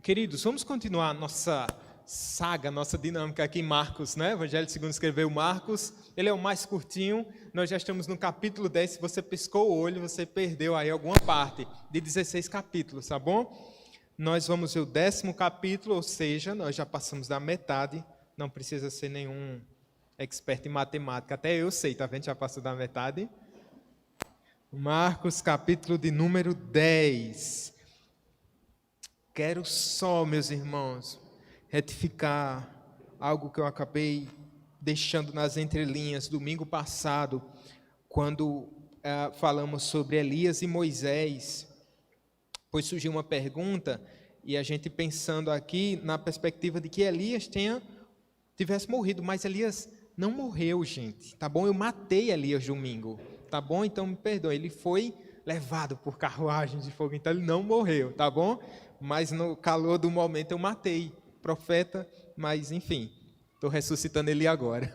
Queridos, vamos continuar nossa saga, nossa dinâmica aqui em Marcos, né? Evangelho segundo escreveu Marcos. Ele é o mais curtinho. Nós já estamos no capítulo 10. Se você piscou o olho, você perdeu aí alguma parte de 16 capítulos, tá bom? Nós vamos ver o 10º capítulo, ou seja, nós já passamos da metade. Não precisa ser nenhum expert em matemática. Até eu sei, tá vendo? Já passou da metade. Marcos, capítulo de número 10. Quero só, meus irmãos, retificar algo que eu acabei deixando nas entrelinhas domingo passado, quando falamos sobre Elias e Moisés, pois surgiu uma pergunta, e a gente pensando aqui na perspectiva de que Elias tivesse morrido, mas Elias não morreu, gente, tá bom? Eu matei Elias domingo, tá bom? Então me perdoe, ele foi levado por carruagem de fogo, então ele não morreu, tá bom? Mas no calor do momento eu matei o profeta, mas enfim, estou ressuscitando ele agora.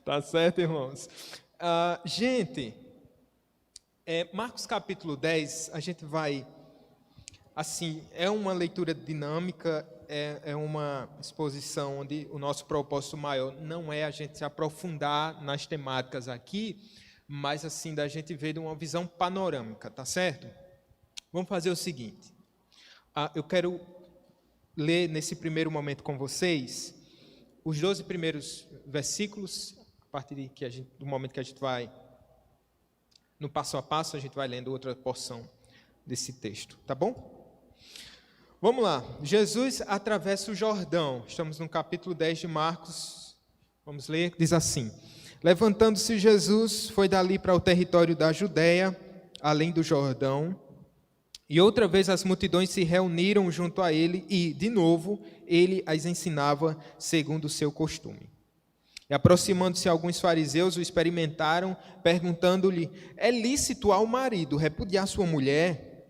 Tá certo, irmãos? Gente, Marcos capítulo 10, a gente vai, assim, é uma leitura dinâmica, é uma exposição onde o nosso propósito maior não é a gente se aprofundar nas temáticas aqui, mas assim, da gente ver de uma visão panorâmica, tá certo? Vamos fazer o seguinte. Eu quero ler nesse primeiro momento com vocês os 12 primeiros versículos, a partir do momento que a gente vai, no passo a passo, a gente vai lendo outra porção desse texto, tá bom? Vamos lá. Jesus atravessa o Jordão, estamos no capítulo 10 de Marcos, vamos ler, diz assim: Levantando-se Jesus, foi dali para o território da Judéia, além do Jordão, e outra vez as multidões se reuniram junto a ele e, de novo, ele as ensinava segundo o seu costume. E aproximando-se alguns fariseus, o experimentaram, perguntando-lhe: é lícito ao marido repudiar sua mulher?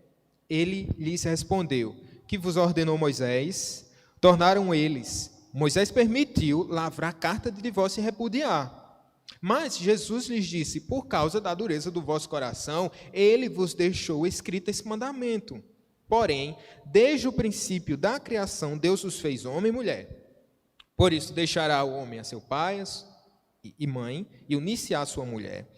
Ele lhes respondeu: que vos ordenou Moisés? Tornaram eles: Moisés permitiu lavrar carta de divórcio e repudiar. Mas Jesus lhes disse: por causa da dureza do vosso coração, ele vos deixou escrito esse mandamento. Porém, desde o princípio da criação, Deus os fez homem e mulher. Por isso, deixará o homem a seu pai e mãe, e unir-se à sua mulher.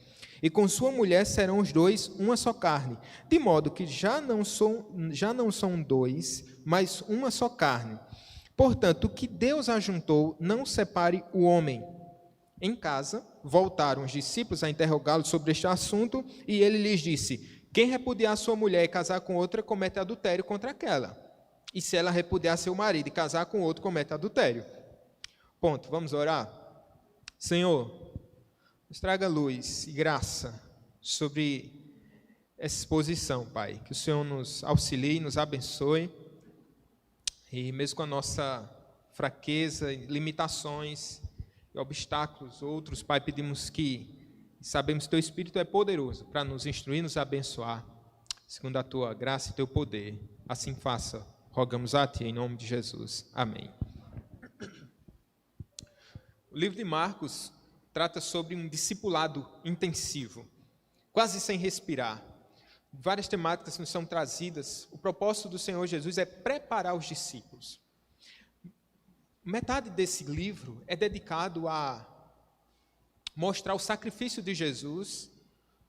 E com sua mulher serão os dois uma só carne, de modo que já não são dois, mas uma só carne. Portanto, o que Deus ajuntou, não separe o homem. Em casa, voltaram os discípulos a interrogá-lo sobre este assunto, e ele lhes disse: quem repudiar sua mulher e casar com outra, comete adultério contra aquela. E se ela repudiar seu marido e casar com outro, comete adultério. Ponto. Vamos orar? Senhor, nos traga luz e graça sobre essa exposição, Pai. Que o Senhor nos auxilie, nos abençoe, e mesmo com a nossa fraqueza e limitações, obstáculos, outros, Pai, pedimos sabemos que Teu Espírito é poderoso para nos instruir, nos abençoar, segundo a Tua graça e Teu poder. Assim faça, rogamos a Ti, em nome de Jesus. Amém. O livro de Marcos trata sobre um discipulado intensivo, quase sem respirar. Várias temáticas nos são trazidas. O propósito do Senhor Jesus é preparar os discípulos. Metade desse livro é dedicado a mostrar o sacrifício de Jesus,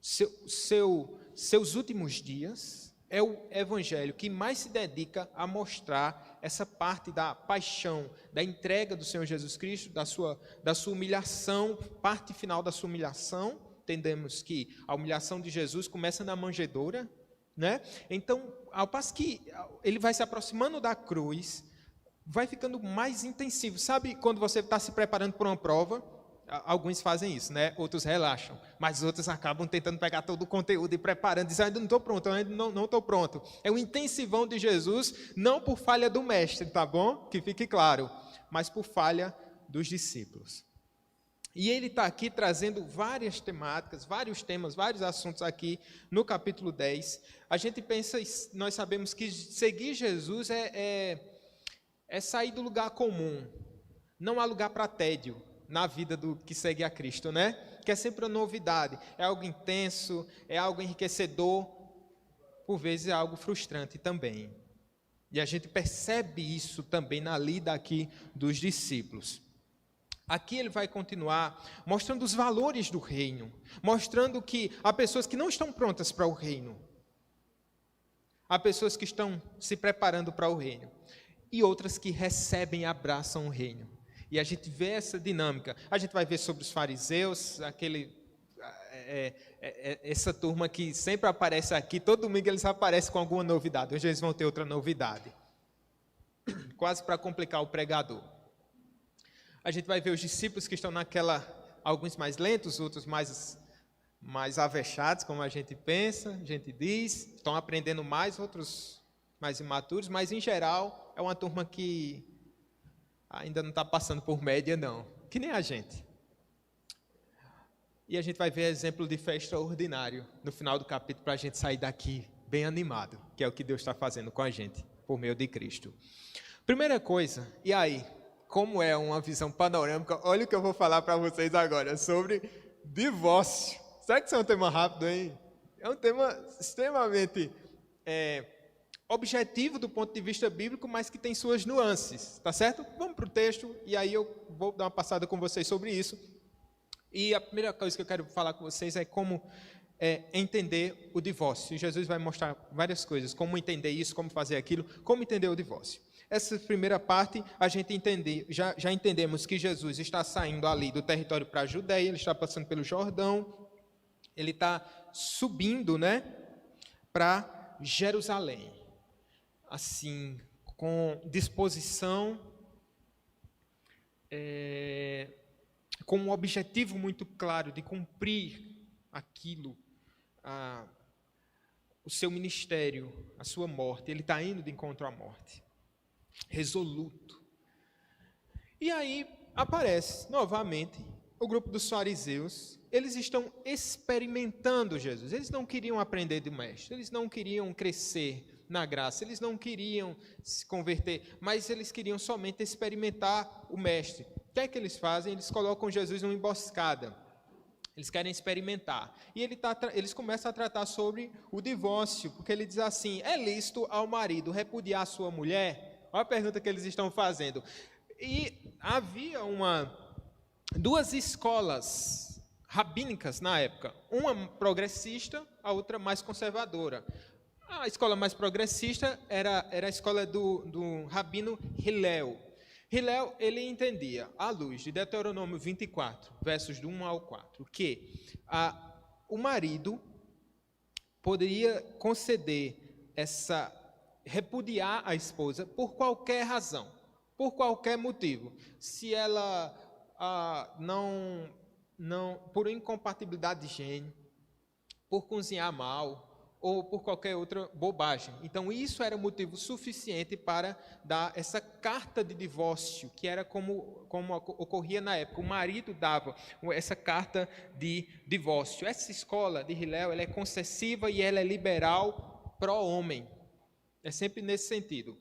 seus últimos dias. É o evangelho que mais se dedica a mostrar essa parte da paixão, da entrega do Senhor Jesus Cristo, da sua humilhação, parte final da sua humilhação. Entendemos que a humilhação de Jesus começa na manjedoura, né? Então, ao passo que ele vai se aproximando da cruz, vai ficando mais intensivo. Sabe quando você está se preparando para uma prova? Alguns fazem isso, né? Outros relaxam, mas outros acabam tentando pegar todo o conteúdo e preparando, dizendo: ainda não estou pronto, ainda não estou pronto. É o intensivão de Jesus, não por falha do mestre, tá bom? Que fique claro, mas por falha dos discípulos. E ele está aqui trazendo várias temáticas, vários temas, vários assuntos aqui no capítulo 10. A gente pensa, nós sabemos que seguir Jesus é sair do lugar comum. Não há lugar para tédio na vida do que segue a Cristo, né? Que é sempre uma novidade, é algo intenso, é algo enriquecedor, por vezes é algo frustrante também. E a gente percebe isso também na lida aqui dos discípulos. Aqui ele vai continuar mostrando os valores do reino, mostrando que há pessoas que não estão prontas para o reino. Há pessoas que estão se preparando para o reino. E outras que recebem e abraçam o reino. E a gente vê essa dinâmica. A gente vai ver sobre os fariseus, essa turma que sempre aparece aqui, todo domingo eles aparecem com alguma novidade. Hoje eles vão ter outra novidade. Quase para complicar o pregador. A gente vai ver os discípulos que estão alguns mais lentos, outros mais avexados, como a gente pensa, a gente diz, estão aprendendo mais, outros mais imaturos, mas em geral é uma turma que ainda não está passando por média não, que nem a gente. E a gente vai ver exemplo de fé extraordinário no final do capítulo para a gente sair daqui bem animado, que é o que Deus está fazendo com a gente, por meio de Cristo. Primeira coisa, e aí, como é uma visão panorâmica, olha o que eu vou falar para vocês agora sobre divórcio. Será que isso é um tema rápido aí? É um tema extremamente objetivo do ponto de vista bíblico, mas que tem suas nuances, tá certo? Vamos para o texto e aí eu vou dar uma passada com vocês sobre isso. E a primeira coisa que eu quero falar com vocês é como entender o divórcio. E Jesus vai mostrar várias coisas, como entender isso, como fazer aquilo, como entender o divórcio. Essa primeira parte, a gente já entendemos que Jesus está saindo ali do território para a Judeia, ele está passando pelo Jordão, ele está subindo, né, para Jerusalém, assim, com disposição, com um objetivo muito claro de cumprir aquilo, o seu ministério, a sua morte. Ele está indo de encontro à morte, resoluto. E aí aparece novamente o grupo dos fariseus. Eles estão experimentando Jesus. Eles não queriam aprender do mestre, eles não queriam crescer na graça, eles não queriam se converter, mas eles queriam somente experimentar o mestre. O que é que eles fazem? Eles colocam Jesus numa emboscada. Eles querem experimentar. E eles começam a tratar sobre o divórcio, porque ele diz assim: é lícito ao marido repudiar a sua mulher? Olha a pergunta que eles estão fazendo. E havia duas escolas rabínicas na época, uma progressista, a outra mais conservadora. A escola mais progressista era a escola do rabino Hillel. Hillel, ele entendia, à luz de Deuteronômio 24, versos do 1 ao 4, que o marido poderia repudiar a esposa por qualquer razão, por qualquer motivo. Se ela por incompatibilidade de gênero, por cozinhar mal, ou por qualquer outra bobagem. Então, isso era motivo suficiente para dar essa carta de divórcio, que era como ocorria na época. O marido dava essa carta de divórcio. Essa escola de Hillel, ela é concessiva e ela é liberal pró-homem. É sempre nesse sentido.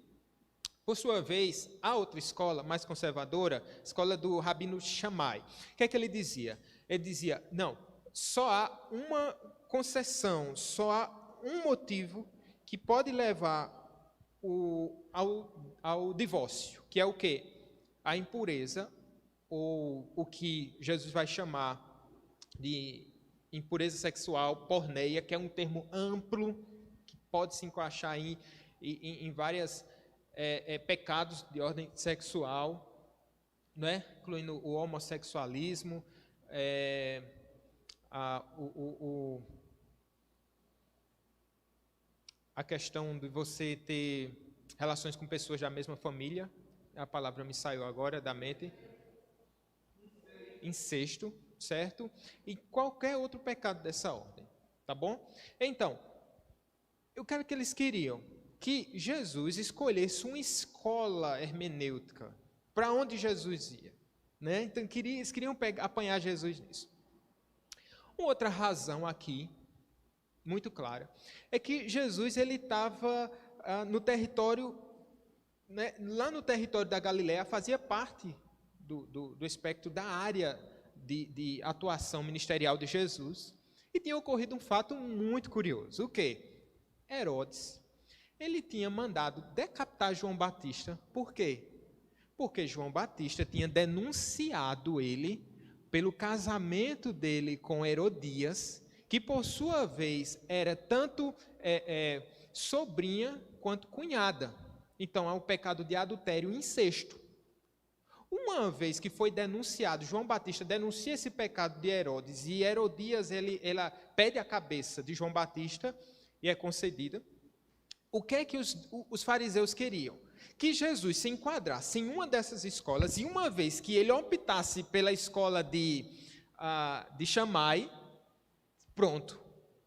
Por sua vez, a outra escola, mais conservadora, a escola do Rabino Shammai. O que é que ele dizia? Ele dizia, não, só há uma concessão, só há um motivo que pode levar ao divórcio, que é o quê? A impureza, ou o que Jesus vai chamar de impureza sexual, porneia, que é um termo amplo, que pode se encaixar em vários pecados de ordem sexual, não é? Incluindo o homossexualismo, a questão de você ter relações com pessoas da mesma família, a palavra me saiu agora da mente, incesto, certo? E qualquer outro pecado dessa ordem, tá bom? Então, eu quero que eles queriam que Jesus escolhesse uma escola hermenêutica para onde Jesus ia, né? Então, eles queriam apanhar Jesus nisso. Uma outra razão aqui, muito clara, é que Jesus ele estava no território, né, lá no território da Galileia, fazia parte do espectro da área de atuação ministerial de Jesus, e tinha ocorrido um fato muito curioso. O quê? Herodes, Ele tinha mandado decapitar João Batista. Por quê? Porque João Batista tinha denunciado ele pelo casamento dele com Herodias, que por sua vez era tanto sobrinha quanto cunhada. Então é um pecado de adultério e incesto. Uma vez que foi denunciado, João Batista denuncia esse pecado de Herodes, e Herodias ela pede a cabeça de João Batista e é concedida. O que é que os fariseus queriam? Que Jesus se enquadrasse em uma dessas escolas, e uma vez que ele optasse pela escola de Shammai, pronto.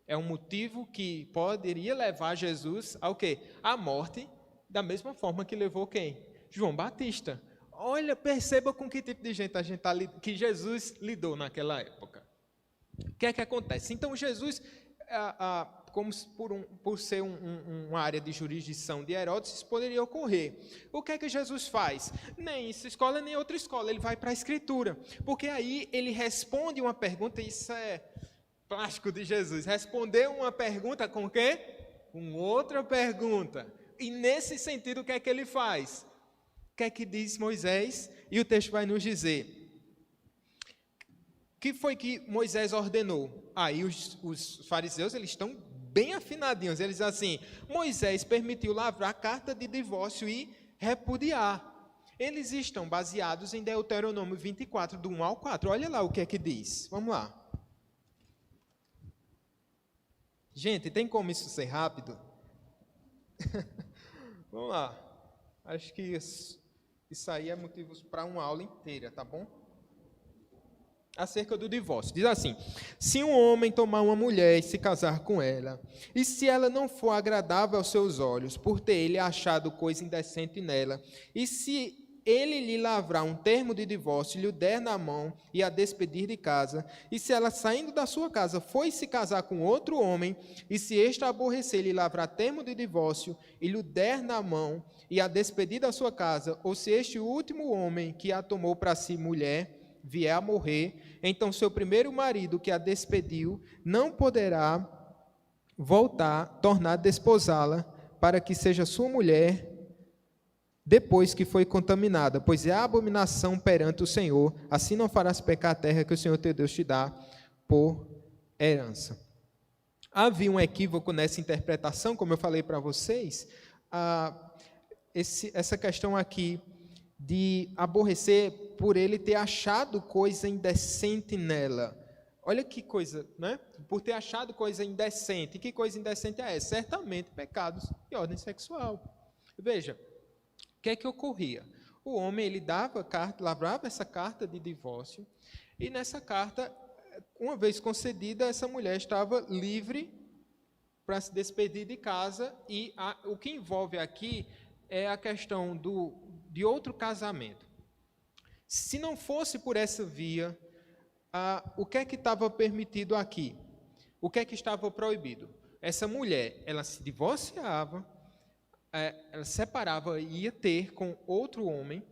É um motivo que poderia levar Jesus ao quê? À morte, da mesma forma que levou quem? João Batista. Olha, perceba com que tipo de gente que Jesus lidou naquela época. O que é que acontece? Então, Jesus, como por ser uma área de jurisdição de Herodes, isso poderia ocorrer. O que é que Jesus faz? Nem essa escola, nem outra escola. Ele vai para a Escritura. Porque aí ele responde uma pergunta, e isso é plástico de Jesus. Respondeu uma pergunta com o quê? Com outra pergunta. E nesse sentido, o que é que ele faz? O que é que diz Moisés? E o texto vai nos dizer. O que foi que Moisés ordenou? Aí os fariseus, eles estão bem afinadinhos. Eles dizem assim, Moisés permitiu lavrar a carta de divórcio e repudiar. Eles estão baseados em Deuteronômio 24, do 1 ao 4. Olha lá o que é que diz. Vamos lá. Gente, tem como isso ser rápido? Vamos lá. Acho que isso aí é motivo para uma aula inteira, tá bom? Acerca do divórcio. Diz assim, se um homem tomar uma mulher e se casar com ela, e se ela não for agradável aos seus olhos, por ter ele achado coisa indecente nela, e se ele lhe lavrar um termo de divórcio, lhe o der na mão e a despedir de casa, e se ela, saindo da sua casa, foi se casar com outro homem, e se este aborrecer, lhe lavrar termo de divórcio e lhe o der na mão e a despedir da sua casa, ou se este último homem que a tomou para si mulher vier a morrer, então seu primeiro marido que a despediu não poderá tornar a desposá-la, para que seja sua mulher depois que foi contaminada, pois é a abominação perante o Senhor. Assim não farás pecar a terra que o Senhor teu Deus te dá por herança. Havia um equívoco nessa interpretação, como eu falei para vocês, essa questão aqui de aborrecer por ele ter achado coisa indecente nela. Olha que coisa, né? Por ter achado coisa indecente. E que coisa indecente é essa? Certamente pecados de ordem sexual. Veja, o que é que ocorria? O homem, ele lavrava essa carta de divórcio, e nessa carta, uma vez concedida, essa mulher estava livre para se despedir de casa, e o que envolve aqui é a questão de outro casamento. Se não fosse por essa via, o que é que estava permitido aqui? O que é que estava proibido? Essa mulher, ela se divorciava, ela separava e ia ter com outro homem,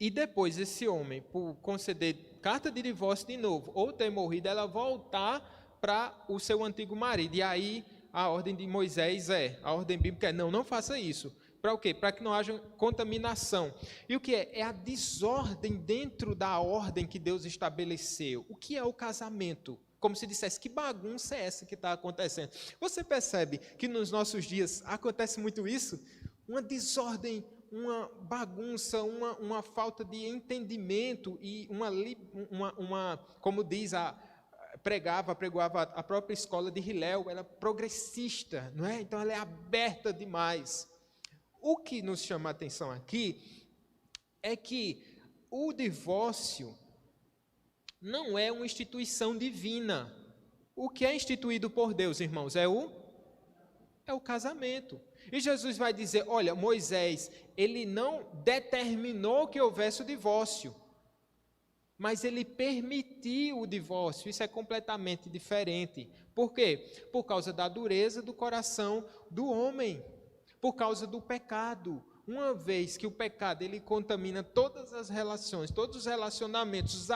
e depois esse homem, por conceder carta de divórcio de novo, ou ter morrido, ela voltar para o seu antigo marido. E aí a ordem de Moisés a ordem bíblica não faça isso. Para o quê? Para que não haja contaminação. E o que é? É a desordem dentro da ordem que Deus estabeleceu. O que é o casamento? Como se dissesse, que bagunça é essa que está acontecendo? Você percebe que nos nossos dias acontece muito isso? Uma desordem, uma bagunça, uma falta de entendimento e como diz pregava a própria escola de Hillel, ela é progressista, não é? Então ela é aberta demais. O que nos chama a atenção aqui é que o divórcio não é uma instituição divina. O que é instituído por Deus, irmãos, é o casamento. E Jesus vai dizer, olha, Moisés, ele não determinou que houvesse o divórcio, mas ele permitiu o divórcio. Isso é completamente diferente. Por quê? Por causa da dureza do coração do homem, por causa do pecado. uma vez que o pecado ele contamina todas as relações, todos os relacionamentos,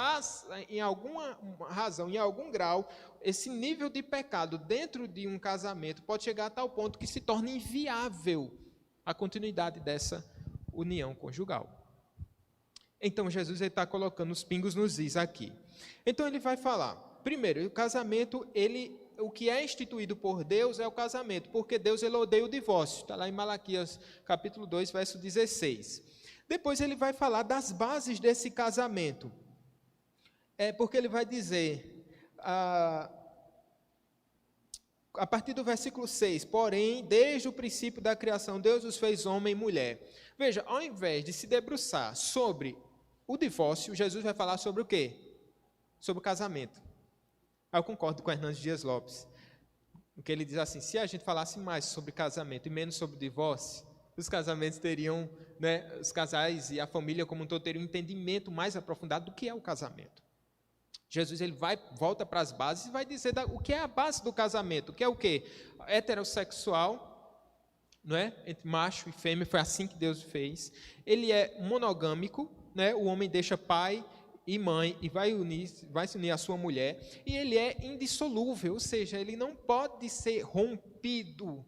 em alguma razão, em algum grau, esse nível de pecado dentro de um casamento pode chegar a tal ponto que se torna inviável a continuidade dessa união conjugal. Então, Jesus está colocando os pingos nos is aqui. Então, ele vai falar, primeiro, o casamento, o que é instituído por Deus é o casamento, porque Deus ele odeia o divórcio. Está lá em Malaquias, capítulo 2, verso 16. Depois, ele vai falar das bases desse casamento. Porque ele vai dizer, a partir do versículo 6, porém, desde o princípio da criação, Deus os fez homem e mulher. Veja, ao invés de se debruçar sobre o divórcio, Jesus vai falar sobre o quê? Sobre o casamento. Eu concordo com Hernandes Dias Lopes, porque ele diz assim, se a gente falasse mais sobre casamento e menos sobre divórcio, os casamentos teriam, os casais e a família como um todo teriam um entendimento mais aprofundado do que é o casamento. Jesus ele volta para as bases e vai dizer o que é a base do casamento, que é o quê? Heterossexual, entre macho e fêmea, foi assim que Deus fez. Ele é monogâmico, o homem deixa pai e mãe e vai se unir à sua mulher, e ele é indissolúvel, ou seja, ele não pode ser rompido.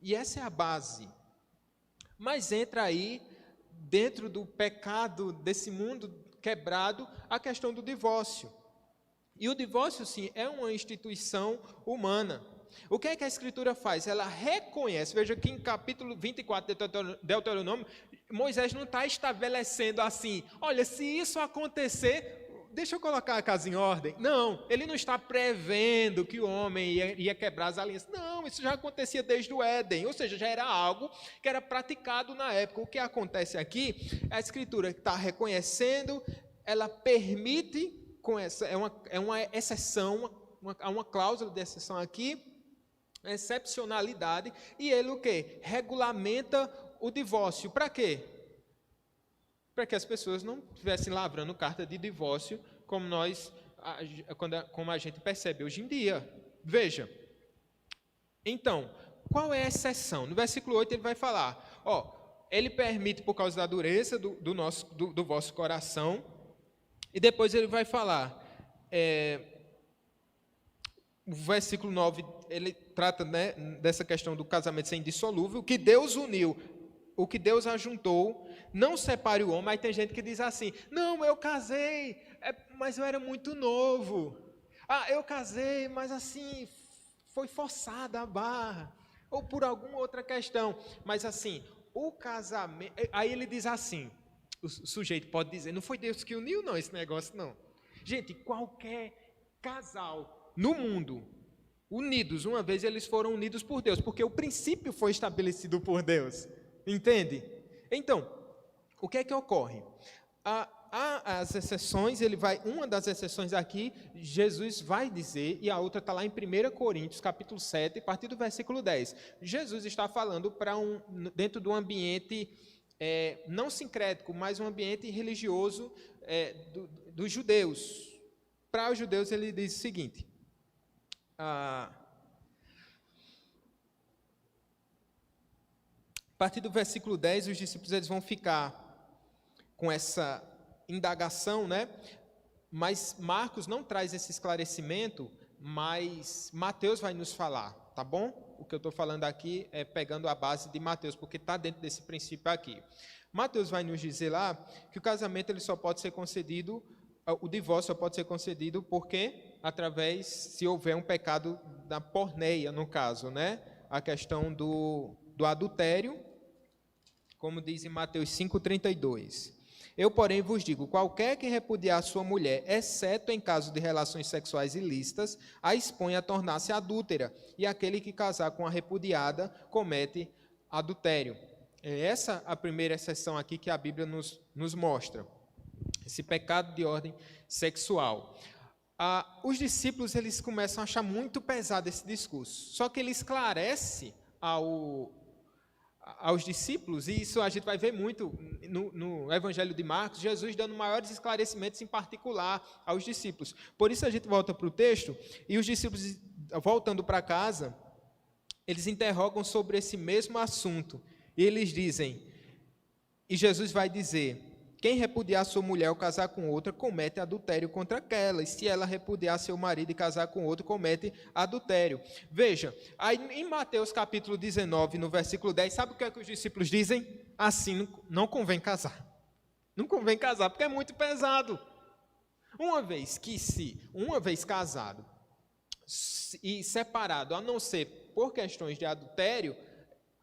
E essa é a base. Mas entra aí, dentro do pecado desse mundo quebrado, a questão do divórcio. E o divórcio, sim, é uma instituição humana. O que é que a Escritura faz? Ela reconhece, veja que em capítulo 24 de Deuteronômio, Moisés não está estabelecendo assim, olha, se isso acontecer, deixa eu colocar a casa em ordem. Não, ele não está prevendo que o homem ia quebrar as alianças. Não, isso já acontecia desde o Éden, ou seja, já era algo que era praticado na época. O que acontece aqui, a Escritura está reconhecendo, ela permite, é uma exceção, há uma cláusula de exceção aqui, excepcionalidade, e ele o quê? Regulamenta o divórcio. Para quê? Para que as pessoas não estivessem lavrando carta de divórcio, como a gente percebe hoje em dia. Veja, então, qual é a exceção? No versículo 8 ele vai falar, ele permite por causa da dureza do vosso coração, e depois ele vai falar, o versículo 9, ele trata dessa questão do casamento ser indissolúvel, que Deus uniu, o que Deus ajuntou, não separe o homem. Aí tem gente que diz assim, não, eu casei, mas eu era muito novo. Eu casei, mas assim, foi forçada a barra, ou por alguma outra questão. Mas assim, o casamento, aí ele diz assim, o sujeito pode dizer, não foi Deus que uniu não, esse negócio não. Gente, qualquer casal no mundo, unidos, uma vez eles foram unidos por Deus, porque o princípio foi estabelecido por Deus. Entende? Então, o que é que ocorre? As exceções, uma das exceções aqui, Jesus vai dizer, e a outra está lá em 1 Coríntios, capítulo 7, a partir do versículo 10. Jesus está falando dentro de um ambiente não sincrético, mas um ambiente religioso dos judeus. Para os judeus, ele diz o seguinte, a partir do versículo 10, os discípulos eles vão ficar com essa indagação, mas Marcos não traz esse esclarecimento, mas Mateus vai nos falar, tá bom? O que eu estou falando aqui é pegando a base de Mateus, porque está dentro desse princípio aqui. Mateus vai nos dizer lá que o casamento ele só pode ser concedido, o divórcio só pode ser concedido porque se houver um pecado da porneia, no caso, a questão do adultério, como diz em Mateus 5,32. Eu, porém, vos digo, qualquer que repudiar sua mulher, exceto em caso de relações sexuais ilícitas, a expõe a tornar-se adúltera, e aquele que casar com a repudiada comete adultério. É essa a primeira exceção aqui que a Bíblia nos mostra, esse pecado de ordem sexual. Os discípulos eles começam a achar muito pesado esse discurso, só que ele esclarece aos discípulos, e isso a gente vai ver muito no Evangelho de Marcos, Jesus dando maiores esclarecimentos em particular aos discípulos. Por isso a gente volta para o texto, e os discípulos, voltando para casa, eles interrogam sobre esse mesmo assunto. E eles dizem, e Jesus vai dizer, quem repudiar sua mulher ou casar com outra, comete adultério contra aquela. E se ela repudiar seu marido e casar com outro, comete adultério. Veja, aí em Mateus capítulo 19, no versículo 10, sabe o que é que os discípulos dizem? Assim, não convém casar. Não convém casar, porque é muito pesado. Uma vez casado e separado, a não ser por questões de adultério,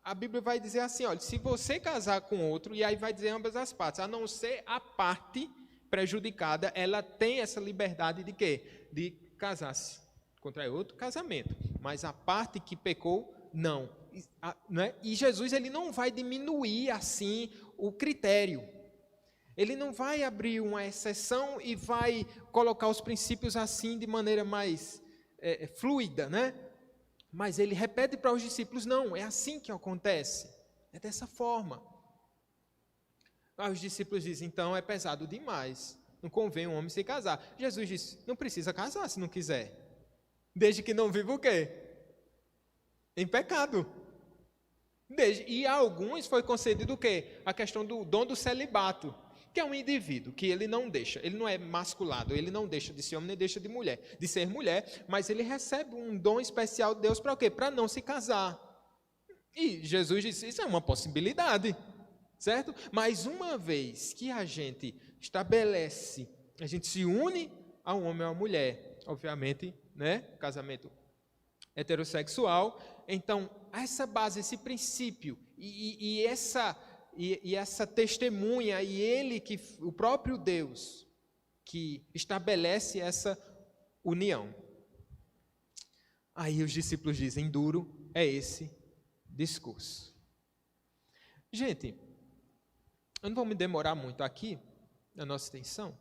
a Bíblia vai dizer assim, olha, se você casar com outro, e aí vai dizer ambas as partes, a não ser a parte prejudicada, ela tem essa liberdade de quê? De casar-se, contrair outro casamento. Mas a parte que pecou, não. E Jesus, ele não vai diminuir assim o critério. Ele não vai abrir uma exceção e vai colocar os princípios assim de maneira mais fluida, né? Mas ele repete para os discípulos, não, é assim que acontece, é dessa forma. Aí os discípulos dizem, então é pesado demais, não convém um homem se casar. Jesus disse, não precisa casar se não quiser, desde que não viva o quê? Em pecado. E a alguns foi concedido o quê? A questão do dom do celibato, que é um indivíduo que ele não deixa, ele não é masculado, ele não deixa de ser homem nem deixa de ser mulher, mas ele recebe um dom especial de Deus para o quê? Para não se casar. E Jesus disse, isso é uma possibilidade, certo? Mas uma vez que a gente estabelece, a gente se une a um homem ou a uma mulher, obviamente, né? Casamento heterossexual, então essa base, esse princípio e essa testemunha, e ele, o próprio Deus, que estabelece essa união. Aí os discípulos dizem, duro é esse discurso. Gente, eu não vou me demorar muito aqui, na nossa extensão,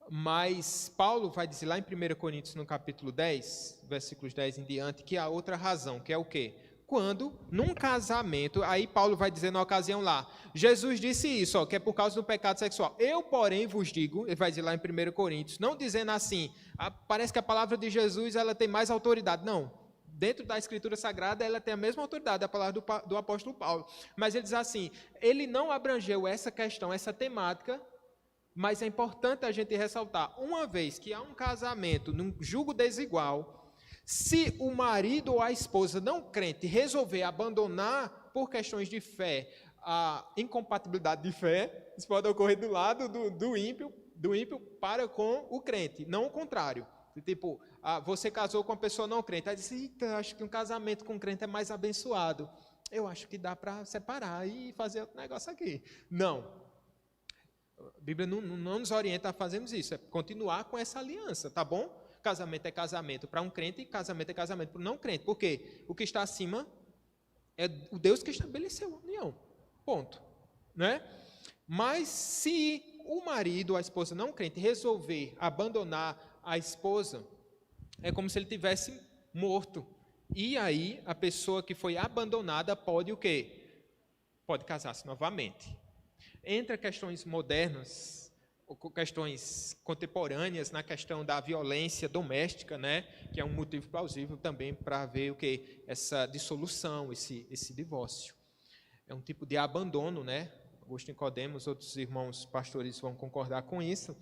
mas Paulo vai dizer lá em 1 Coríntios, no capítulo 10, versículos 10 em diante, que há outra razão, que é o quê? Quando, num casamento, aí Paulo vai dizer na ocasião lá, Jesus disse isso, que é por causa do pecado sexual. Eu, porém, vos digo, ele vai dizer lá em 1 Coríntios, não dizendo assim, parece que a palavra de Jesus ela tem mais autoridade. Não, dentro da Escritura Sagrada ela tem a mesma autoridade, a palavra do apóstolo Paulo. Mas ele diz assim, ele não abrangeu essa questão, essa temática, mas é importante a gente ressaltar, uma vez que há um casamento num julgo desigual, se o marido ou a esposa não crente resolver abandonar por questões de fé, a incompatibilidade de fé, isso pode ocorrer do lado do ímpio para com o crente, não o contrário. Tipo, você casou com uma pessoa não crente, aí diz, eita, acho que um casamento com crente é mais abençoado. Eu acho que dá para separar e fazer outro negócio aqui. Não. A Bíblia não nos orienta a fazermos isso, é continuar com essa aliança, tá bom? Casamento é casamento para um crente e casamento é casamento para um não crente. Por quê? O que está acima é o Deus que estabeleceu a união. Ponto. Né? Mas se o marido ou a esposa não crente resolver abandonar a esposa, é como se ele tivesse morto. E aí a pessoa que foi abandonada pode o quê? Pode casar-se novamente. Entre questões modernas, questões contemporâneas, na questão da violência doméstica, né, que é um motivo plausível também para ver o que essa dissolução, esse divórcio. É um tipo de abandono, né? Augusto Nicodemos, outros irmãos pastores vão concordar com isso,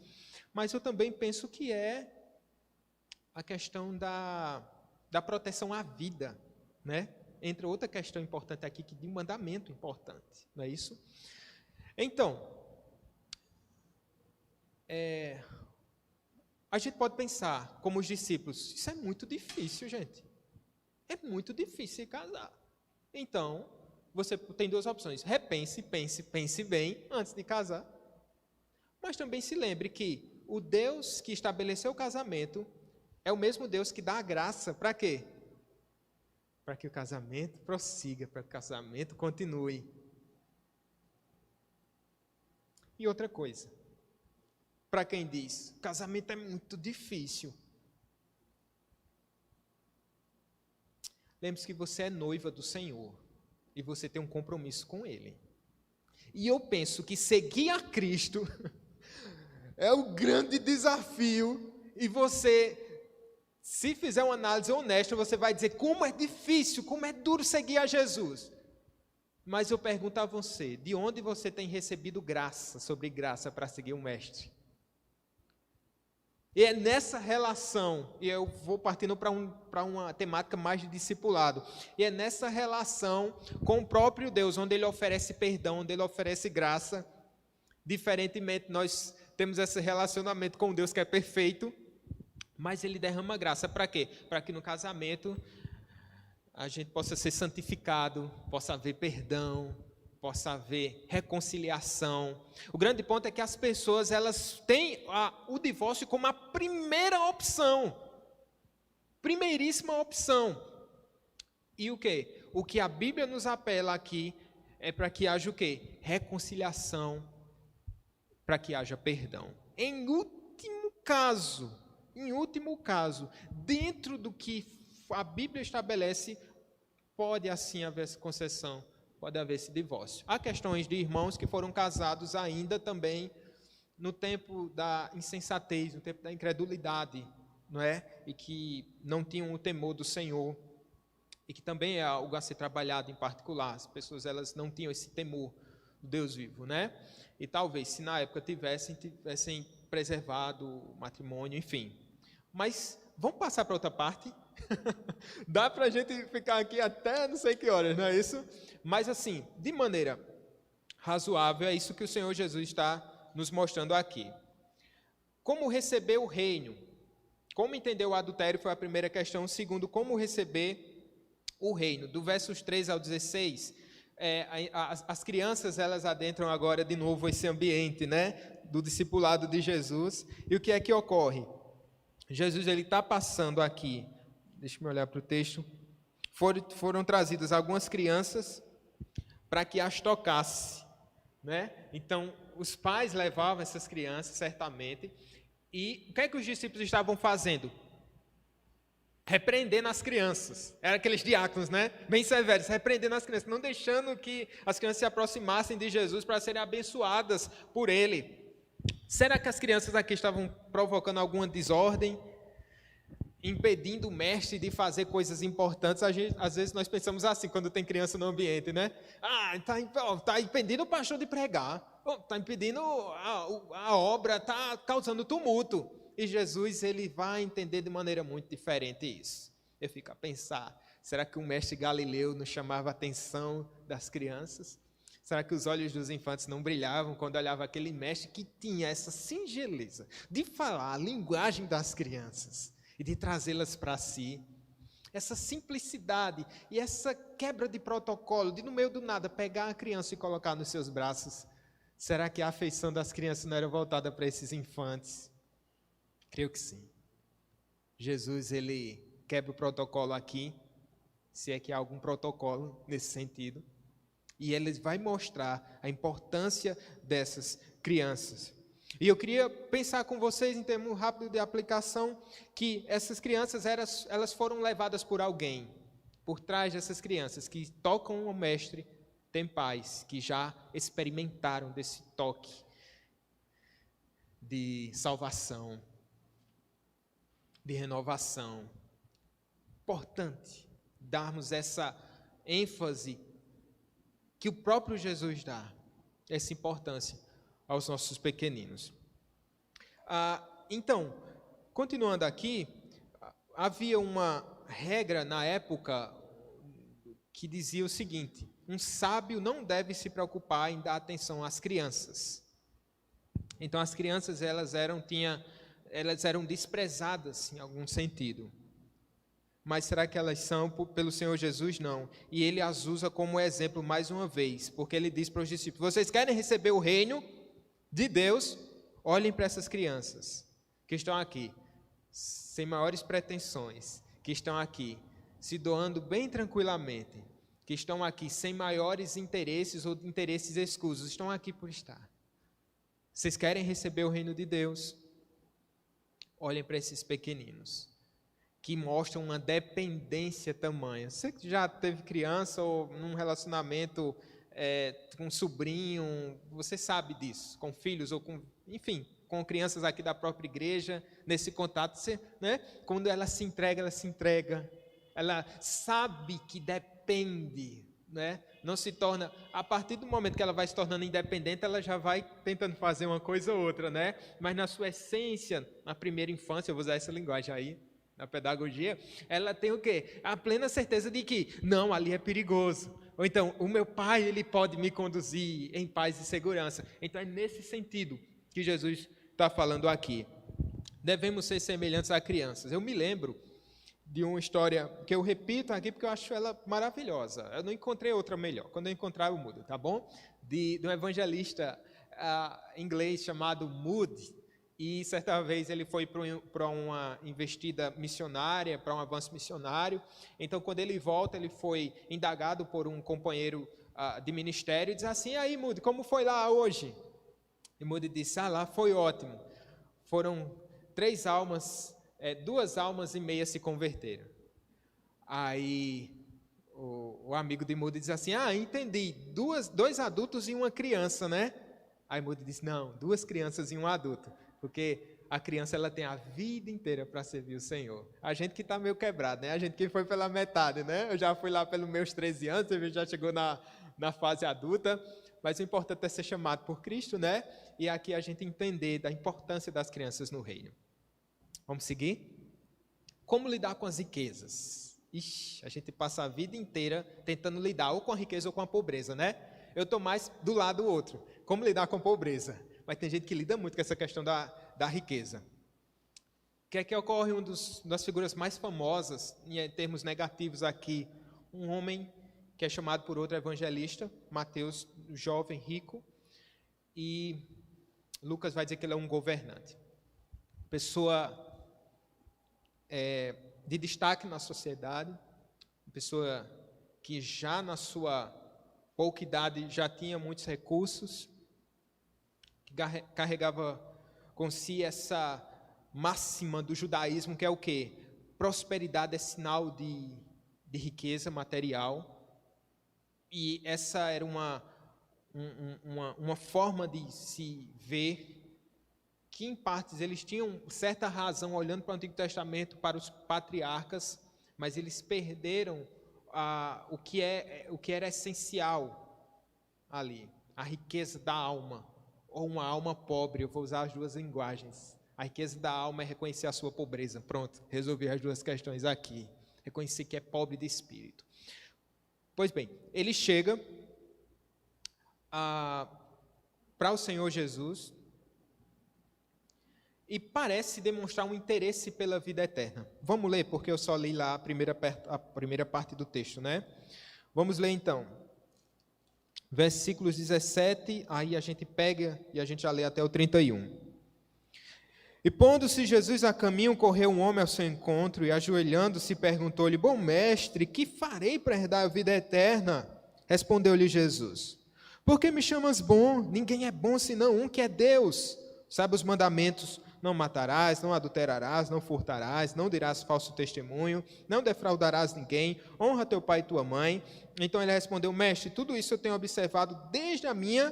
mas eu também penso que é a questão da proteção à vida, né? Entre outra questão importante aqui, que de um mandamento importante, não é isso? Então, a gente pode pensar, como os discípulos, isso é muito difícil, gente. É muito difícil se casar. Então, você tem duas opções. Repense, pense bem antes de casar. Mas também se lembre que o Deus que estabeleceu o casamento é o mesmo Deus que dá a graça para quê? Para que o casamento prossiga, para que o casamento continue. E outra coisa, para quem diz, casamento é muito difícil. Lembre-se que você é noiva do Senhor e você tem um compromisso com Ele. E eu penso que seguir a Cristo é o grande desafio, e você, se fizer uma análise honesta, você vai dizer como é difícil, como é duro seguir a Jesus. Mas eu pergunto a você, de onde você tem recebido graça sobre graça para seguir o Mestre? E é nessa relação, e eu vou partindo para uma temática mais de discipulado, e é nessa relação com o próprio Deus, onde Ele oferece perdão, onde Ele oferece graça. Diferentemente, nós temos esse relacionamento com Deus que é perfeito, mas Ele derrama graça para quê? Para que no casamento a gente possa ser santificado, possa haver perdão, possa haver reconciliação. O grande ponto é que as pessoas, elas têm o divórcio como a primeira opção, primeiríssima opção. E o quê? O que a Bíblia nos apela aqui é para que haja o quê? Reconciliação, para que haja perdão. Em último caso, dentro do que a Bíblia estabelece, pode assim haver essa concessão, pode haver esse divórcio. Há questões de irmãos que foram casados ainda também no tempo da insensatez, no tempo da incredulidade, não é? E que não tinham o temor do Senhor, e que também é algo a ser trabalhado em particular. As pessoas, elas não tinham esse temor do Deus vivo, né? E talvez, se na época tivessem preservado o matrimônio, enfim. Mas vamos passar para outra parte. Dá para a gente ficar aqui até não sei que horas, não é isso? Mas assim, de maneira razoável, é isso que o Senhor Jesus está nos mostrando aqui. Como receber o reino? Como entender o adultério foi a primeira questão. Segundo, como receber o reino? Do versos 13 ao 16, as crianças, elas adentram agora de novo esse ambiente, né, do discipulado de Jesus. E o que é que ocorre? Jesus, ele está passando aqui, deixa eu olhar para o texto, foram trazidas algumas crianças para que as tocasse, né? Então, os pais levavam essas crianças, certamente, e o que é que os discípulos estavam fazendo? Repreendendo as crianças. Eram aqueles diáconos, né? Bem severos, repreendendo as crianças, não deixando que as crianças se aproximassem de Jesus para serem abençoadas por Ele. Será que as crianças aqui estavam provocando alguma desordem, impedindo o mestre de fazer coisas importantes? Às vezes nós pensamos assim, quando tem criança no ambiente, né? Está impedindo o pastor de pregar, está impedindo a obra, está causando tumulto. E Jesus, ele vai entender de maneira muito diferente isso. Eu fico a pensar, será que o mestre Galileu não chamava a atenção das crianças? Será que os olhos dos infantes não brilhavam quando olhava aquele mestre que tinha essa singeleza de falar a linguagem das crianças e de trazê-las para si? Essa simplicidade e essa quebra de protocolo, de no meio do nada pegar a criança e colocar nos seus braços. Será que a afeição das crianças não era voltada para esses infantes? Creio que sim. Jesus, ele quebra o protocolo aqui, se é que há algum protocolo nesse sentido. E ele vai mostrar a importância dessas crianças. E eu queria pensar com vocês, em termos rápidos de aplicação, que essas crianças, elas foram levadas por alguém. Por trás dessas crianças que tocam o mestre, tem pais que já experimentaram desse toque de salvação, de renovação. Importante darmos essa ênfase que o próprio Jesus dá, essa importância aos nossos pequeninos. Então, continuando aqui, havia uma regra na época que dizia o seguinte: um sábio não deve se preocupar em dar atenção às crianças. Então, as crianças, elas eram desprezadas em algum sentido. Mas será que elas são pelo Senhor Jesus? Não. E ele as usa como exemplo mais uma vez, porque ele diz para os discípulos: vocês querem receber o reino de Deus? Olhem para essas crianças que estão aqui, sem maiores pretensões, que estão aqui se doando bem tranquilamente, que estão aqui sem maiores interesses ou interesses escusos, estão aqui por estar. Vocês querem receber o reino de Deus? Olhem para esses pequeninos, que mostram uma dependência tamanha. Você que já teve criança ou num relacionamento com um sobrinho, você sabe disso, com filhos ou com, enfim, com crianças aqui da própria igreja, nesse contato, né? Quando ela se entrega, ela sabe que depende, né, não se torna, a partir do momento que ela vai se tornando independente, ela já vai tentando fazer uma coisa ou outra, né? Mas na sua essência, na primeira infância, eu vou usar essa linguagem aí, na pedagogia, ela tem o quê? A plena certeza de que, não, ali é perigoso. Ou então, o meu pai, ele pode me conduzir em paz e segurança. Então, é nesse sentido que Jesus está falando aqui. Devemos ser semelhantes a crianças. Eu me lembro de uma história que eu repito aqui porque eu acho ela maravilhosa. Eu não encontrei outra melhor. Quando eu encontrar, eu mudo, tá bom? De um evangelista inglês chamado Moody. E certa vez ele foi para uma investida missionária, para um avanço missionário. Então, quando ele volta, ele foi indagado por um companheiro de ministério e diz assim: e aí, Moody, como foi lá hoje? E Moody disse: lá foi ótimo. Foram 2 almas e meia se converteram. Aí o amigo de Moody diz assim: entendi, 2 adultos e uma criança, né? Aí Moody disse: não, 2 crianças e um adulto, porque a criança ela tem a vida inteira para servir o Senhor. A gente que está meio quebrado, né? A gente que foi pela metade, né? Eu já fui lá pelos meus 13 anos, você já chegou na fase adulta, mas o importante é ser chamado por Cristo, né? E aqui a gente entender da importância das crianças no reino. Vamos seguir? Como lidar com as riquezas? A gente passa a vida inteira tentando lidar ou com a riqueza ou com a pobreza, né? Eu estou mais do lado do outro. Como lidar com a pobreza? Mas tem gente que lida muito com essa questão da riqueza. O que é que ocorre? Das figuras mais famosas, em termos negativos aqui, um homem que é chamado por outro evangelista, Mateus, jovem, rico, e Lucas vai dizer que ele é um governante. Pessoa de destaque na sociedade, uma pessoa que já na sua pouca idade já tinha muitos recursos, que carregava com si essa máxima do judaísmo, que é o quê? Prosperidade é sinal de riqueza material, e essa era uma forma de se ver que, em partes, eles tinham certa razão, olhando para o Antigo Testamento, para os patriarcas, mas eles perderam o que era essencial ali, a riqueza da alma, ou uma alma pobre. Eu vou usar as 2 linguagens. A riqueza da alma é reconhecer a sua pobreza. Pronto, resolvi as 2 questões aqui. Reconhecer que é pobre de espírito. Pois bem, ele chega para o Senhor Jesus e parece demonstrar um interesse pela vida eterna. Vamos ler, porque eu só li lá a primeira parte do texto, né? Vamos ler então. Versículos 17, aí a gente pega e a gente já lê até o 31. E pondo-se Jesus a caminho, correu um homem ao seu encontro e, ajoelhando-se, perguntou-lhe: bom mestre, que farei para herdar a vida eterna? Respondeu-lhe Jesus: por que me chamas bom? Ninguém é bom senão um, que é Deus. Sabe os mandamentos: não matarás, não adulterarás, não furtarás, não dirás falso testemunho, não defraudarás ninguém, honra teu pai e tua mãe. Então ele respondeu: mestre, tudo isso eu tenho observado desde a minha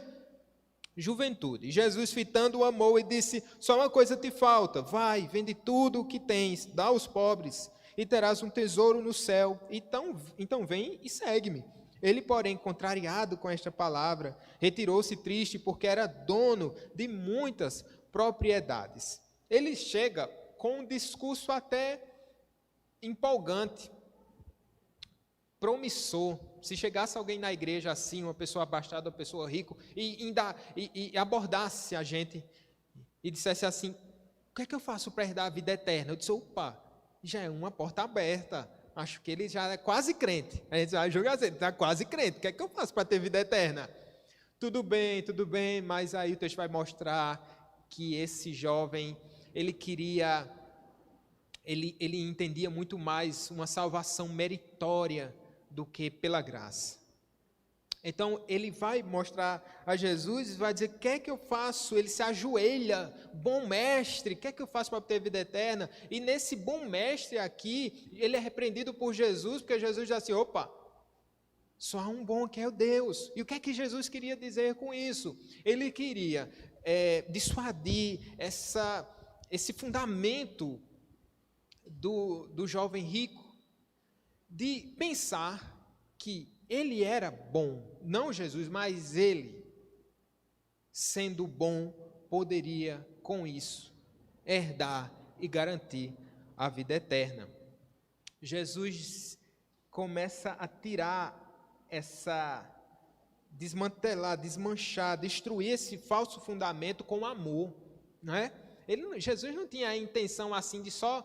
juventude. E Jesus, fitando, o amou e disse: só uma coisa te falta, vai, vende tudo o que tens, dá aos pobres, e terás um tesouro no céu. Então vem e segue-me. Ele, porém, contrariado com esta palavra, retirou-se triste, porque era dono de muitas propriedades. Ele chega com um discurso até empolgante, promissor. Se chegasse alguém na igreja assim, uma pessoa abastada, uma pessoa rica, e abordasse a gente e dissesse assim: o que é que eu faço para herdar a vida eterna? Eu disse: opa, já é uma porta aberta. Acho que ele já é quase crente. A gente vai julgar assim: ele está quase crente. O que é que eu faço para ter vida eterna? Tudo bem, mas aí o texto vai mostrar que esse jovem, ele entendia muito mais uma salvação meritória do que pela graça. Então, ele vai mostrar a Jesus e vai dizer: o que é que eu faço? Ele se ajoelha: bom mestre, o que é que eu faço para ter vida eterna? E nesse bom mestre aqui, ele é repreendido por Jesus, porque Jesus diz assim: opa, só há um bom, que é o Deus. E o que é que Jesus queria dizer com isso? Ele queria dissuadir esse fundamento do jovem rico de pensar que ele era bom, não Jesus, mas ele, sendo bom, poderia com isso herdar e garantir a vida eterna. Jesus começa a tirar desmantelar, desmanchar, destruir esse falso fundamento com amor, não é? Jesus não tinha a intenção assim de só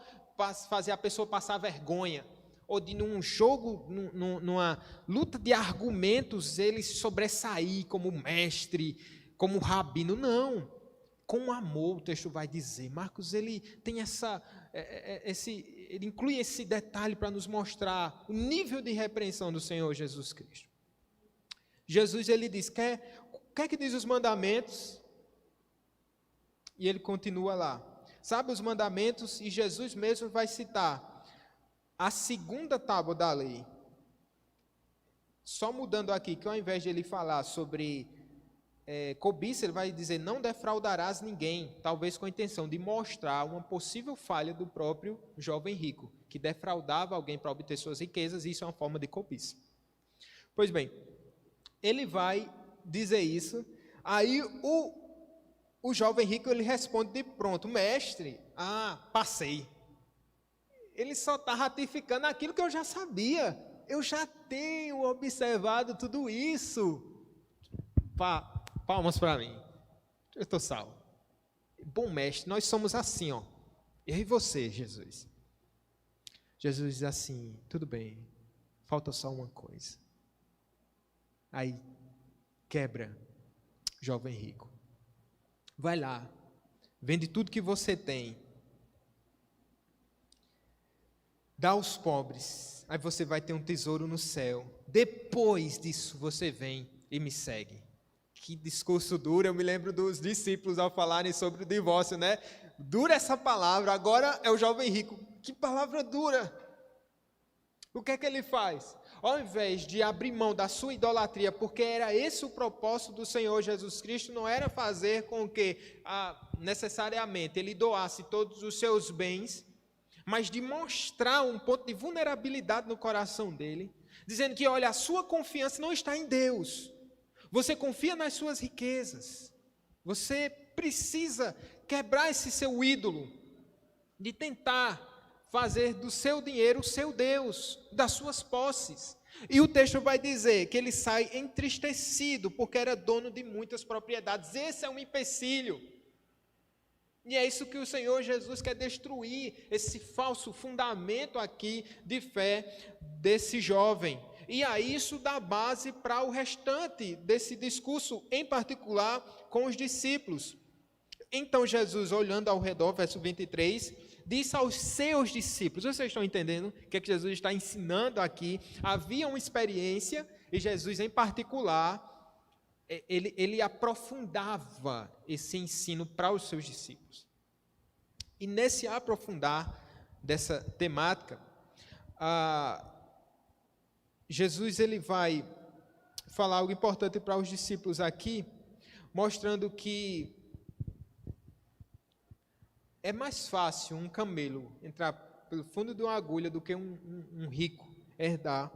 fazer a pessoa passar vergonha, ou de num jogo, numa luta de argumentos, ele sobressair como mestre, como rabino, não. Com amor, o texto vai dizer. Marcos, ele tem ele inclui esse detalhe para nos mostrar o nível de repreensão do Senhor Jesus Cristo. Jesus, ele diz, quer que diz os mandamentos? E ele continua lá. Sabe os mandamentos? E Jesus mesmo vai citar a segunda tábua da lei. Só mudando aqui, que ao invés de ele falar sobre cobiça, ele vai dizer, não defraudarás ninguém, talvez com a intenção de mostrar uma possível falha do próprio jovem rico, que defraudava alguém para obter suas riquezas, e isso é uma forma de cobiça. Pois bem, ele vai dizer isso, aí o jovem rico, ele responde de pronto, mestre, passei. Ele só está ratificando aquilo que eu já sabia, eu já tenho observado tudo isso. Palmas para mim, eu estou salvo. Bom mestre, nós somos assim, ó. Eu e você, Jesus. Jesus diz assim, tudo bem, falta só uma coisa. Aí, quebra, jovem rico. Vai lá, vende tudo que você tem. Dá aos pobres, aí você vai ter um tesouro no céu. Depois disso, você vem e me segue. Que discurso duro, eu me lembro dos discípulos ao falarem sobre o divórcio, né? Dura essa palavra, agora é o jovem rico. Que palavra dura! O que é que ele faz? Ao invés de abrir mão da sua idolatria, porque era esse o propósito do Senhor Jesus Cristo, não era fazer com que necessariamente ele doasse todos os seus bens, mas de mostrar um ponto de vulnerabilidade no coração dele, dizendo que, olha, a sua confiança não está em Deus, você confia nas suas riquezas, você precisa quebrar esse seu ídolo, de tentar fazer do seu dinheiro o seu Deus, das suas posses. E o texto vai dizer que ele sai entristecido, porque era dono de muitas propriedades. Esse é um empecilho. E é isso que o Senhor Jesus quer destruir, esse falso fundamento aqui de fé desse jovem. E aí isso dá base para o restante desse discurso, em particular com os discípulos. Então Jesus, olhando ao redor, verso 23, disse aos seus discípulos, vocês estão entendendo o que é que Jesus está ensinando aqui? Havia uma experiência, e Jesus em particular, ele aprofundava esse ensino para os seus discípulos. E nesse aprofundar dessa temática, Jesus ele vai falar algo importante para os discípulos aqui, mostrando que é mais fácil um camelo entrar pelo fundo de uma agulha do que um rico herdar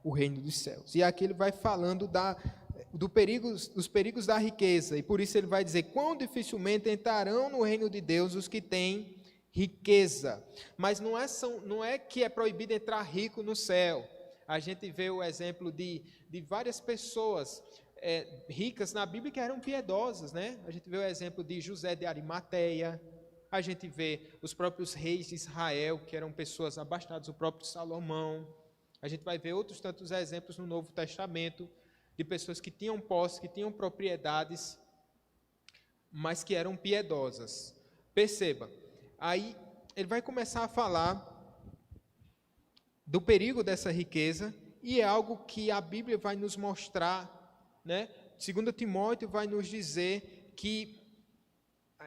o reino dos céus. E aqui ele vai falando dos perigos da riqueza, e por isso ele vai dizer, quão dificilmente entrarão no reino de Deus os que têm riqueza. Mas não é que é proibido entrar rico no céu. A gente vê o exemplo de várias pessoas ricas na Bíblia que eram piedosas, né? A gente vê o exemplo de José de Arimateia, a gente vê os próprios reis de Israel, que eram pessoas abastadas, o próprio Salomão. A gente vai ver outros tantos exemplos no Novo Testamento, de pessoas que tinham posse, que tinham propriedades, mas que eram piedosas. Perceba, aí ele vai começar a falar do perigo dessa riqueza, e é algo que a Bíblia vai nos mostrar, né? 2 Timóteo vai nos dizer que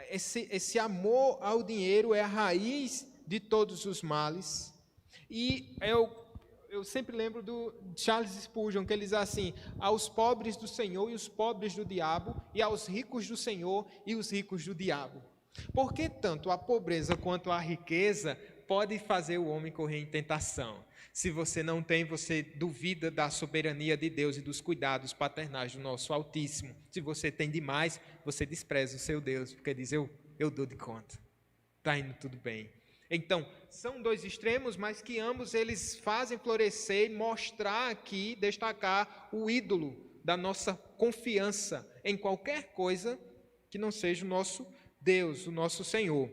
esse amor ao dinheiro é a raiz de todos os males. E eu sempre lembro do Charles Spurgeon, que ele diz assim, aos pobres do Senhor e os pobres do diabo, e aos ricos do Senhor e os ricos do diabo. Porque tanto a pobreza quanto a riqueza pode fazer o homem correr em tentação. Se você não tem, você duvida da soberania de Deus e dos cuidados paternais do nosso Altíssimo. Se você tem demais, você despreza o seu Deus, porque diz, eu dou de conta. Está indo tudo bem. Então, são dois extremos, mas que ambos eles fazem florescer e mostrar aqui, destacar o ídolo da nossa confiança em qualquer coisa que não seja o nosso Deus, o nosso Senhor.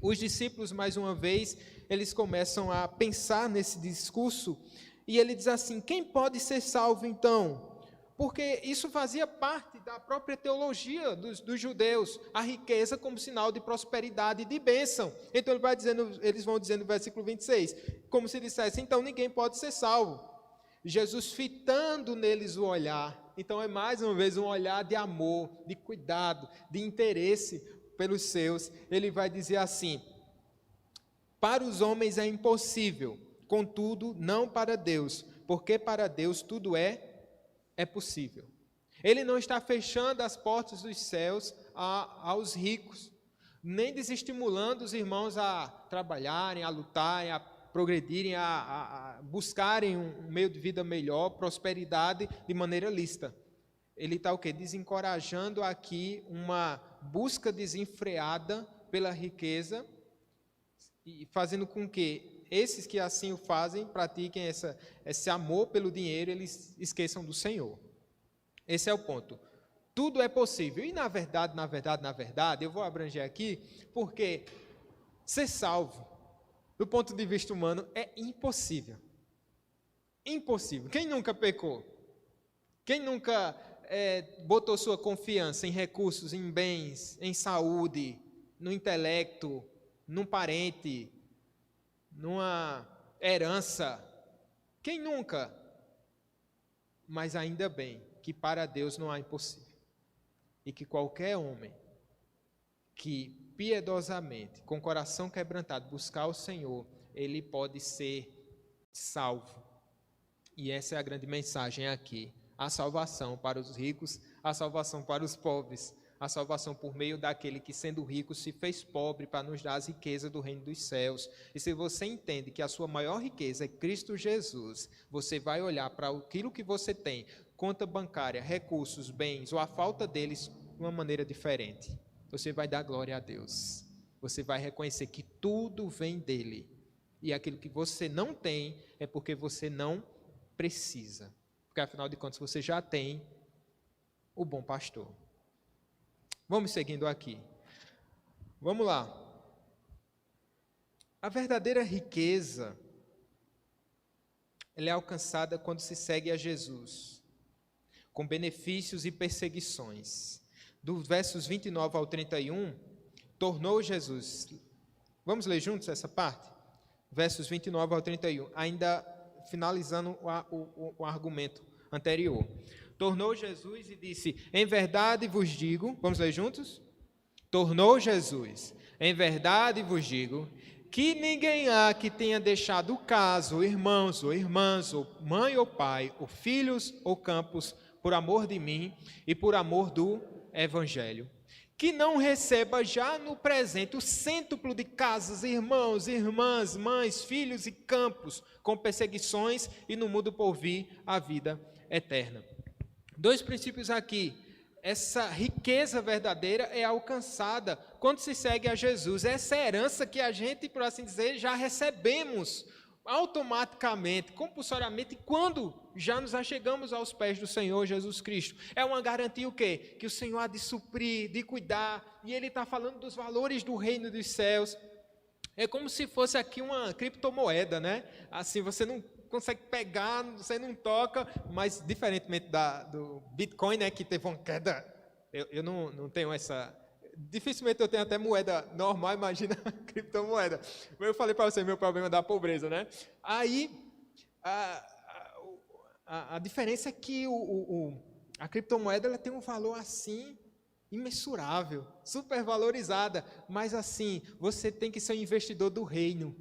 Os discípulos, mais uma vez, eles começam a pensar nesse discurso e ele diz assim, quem pode ser salvo então? Porque isso fazia parte da própria teologia dos judeus, a riqueza como sinal de prosperidade e de bênção. Então eles vão dizendo no versículo 26, como se dissesse, então ninguém pode ser salvo. Jesus fitando neles o olhar, então é mais uma vez um olhar de amor, de cuidado, de interesse pelos seus. Ele vai dizer assim, para os homens é impossível, contudo não para Deus, porque para Deus tudo é possível. Ele não está fechando as portas dos céus aos ricos, nem desestimulando os irmãos a trabalharem, a lutarem, a progredirem, a buscarem um meio de vida melhor, prosperidade de maneira lícita. Ele está o quê? Desencorajando aqui uma busca desenfreada pela riqueza e fazendo com que esses que assim o fazem, pratiquem esse amor pelo dinheiro, eles esqueçam do Senhor. Esse é o ponto. Tudo é possível. E na verdade, eu vou abranger aqui, porque ser salvo, do ponto de vista humano, é impossível. Impossível. Quem nunca pecou? Quem nunca botou sua confiança em recursos, em bens, em saúde, no intelecto, num parente, numa herança? Quem nunca? Mas ainda bem que para Deus não há impossível. E que qualquer homem que piedosamente, com o coração quebrantado, buscar o Senhor, ele pode ser salvo. E essa é a grande mensagem aqui. A salvação para os ricos, a salvação para os pobres, a salvação por meio daquele que, sendo rico, se fez pobre para nos dar as riquezas do reino dos céus. E se você entende que a sua maior riqueza é Cristo Jesus, você vai olhar para aquilo que você tem, conta bancária, recursos, bens, ou a falta deles, de uma maneira diferente. Você vai dar glória a Deus. Você vai reconhecer que tudo vem dele. E aquilo que você não tem é porque você não precisa. Porque, afinal de contas, você já tem o bom pastor. Vamos seguindo aqui. Vamos lá. A verdadeira riqueza, ela é alcançada quando se segue a Jesus, com benefícios e perseguições. Dos versos 29 ao 31, tornou Jesus. Vamos ler juntos essa parte? Versos 29 ao 31, ainda finalizando o argumento anterior. Tornou Jesus e disse, em verdade vos digo, vamos ler juntos? Tornou Jesus, em verdade vos digo, que ninguém há que tenha deixado casa, ou irmãos, ou irmãs, ou mãe ou pai, ou filhos ou campos, por amor de mim e por amor do Evangelho, que não receba já no presente o cêntuplo de casas, irmãos, irmãs, mães, filhos e campos, com perseguições, e no mundo por vir a vida eterna. Dois princípios aqui. Essa riqueza verdadeira é alcançada quando se segue a Jesus. Essa herança que a gente, por assim dizer, já recebemos automaticamente, compulsoriamente, quando já nos achegamos aos pés do Senhor Jesus Cristo. É uma garantia o quê? Que o Senhor há de suprir, de cuidar, e Ele está falando dos valores do reino dos céus. É como se fosse aqui uma criptomoeda, né? Assim, você não consegue pegar, você não toca, mas diferentemente do Bitcoin, né, que teve uma queda, eu não tenho essa, dificilmente eu tenho até moeda normal, imagina criptomoeda. Eu falei para você, meu problema é da pobreza, né? Aí, a diferença é que a criptomoeda ela tem um valor assim, imensurável, super valorizada, mas assim, você tem que ser um investidor do reino.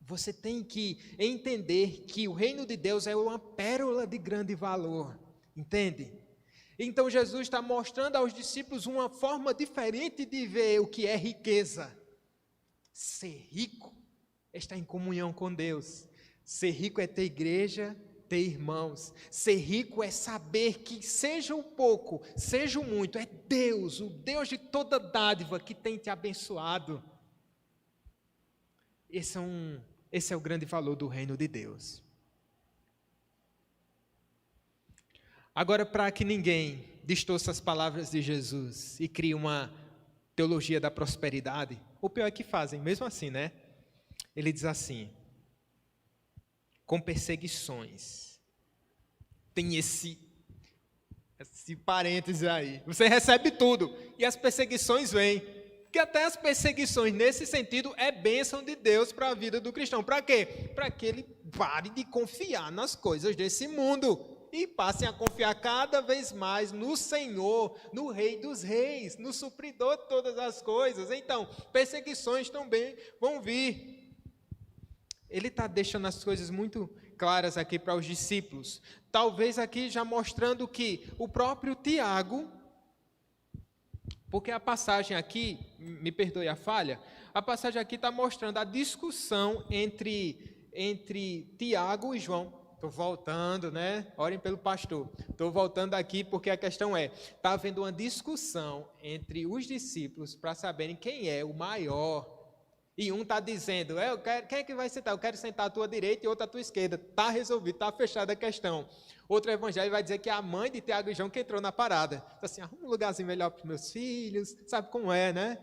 Você tem que entender que o reino de Deus é uma pérola de grande valor, entende? Então Jesus está mostrando aos discípulos uma forma diferente de ver o que é riqueza. Ser rico é estar em comunhão com Deus. Ser rico é ter igreja, ter irmãos. Ser rico é saber que seja o pouco, seja o muito, é Deus, o Deus de toda dádiva que tem te abençoado. Esse é o grande valor do reino de Deus. Agora, para que ninguém distorça as palavras de Jesus e crie uma teologia da prosperidade, o pior é que fazem, mesmo assim, né? Ele diz assim, com perseguições. Tem esse parêntese aí. Você recebe tudo e as perseguições vêm. Porque até as perseguições, nesse sentido, é bênção de Deus para a vida do cristão. Para quê? Para que ele pare de confiar nas coisas desse mundo e passem a confiar cada vez mais no Senhor, no Rei dos Reis, no supridor de todas as coisas. Então, perseguições também vão vir. Ele está deixando as coisas muito claras aqui para os discípulos. Talvez aqui já mostrando que o próprio Tiago, porque a passagem aqui, me perdoe a falha, a passagem aqui está mostrando a discussão entre Tiago e João. Estou voltando, né? Orem pelo pastor. Estou voltando aqui porque a questão está havendo uma discussão entre os discípulos para saberem quem é o maior. E um está dizendo, quem é que vai sentar? Eu quero sentar à tua direita e outro à tua esquerda. Está resolvido, está fechada a questão. Outro evangelho vai dizer que é a mãe de Tiago e João que entrou na parada. Diz assim, arruma um lugarzinho melhor para os meus filhos. Sabe como é, né?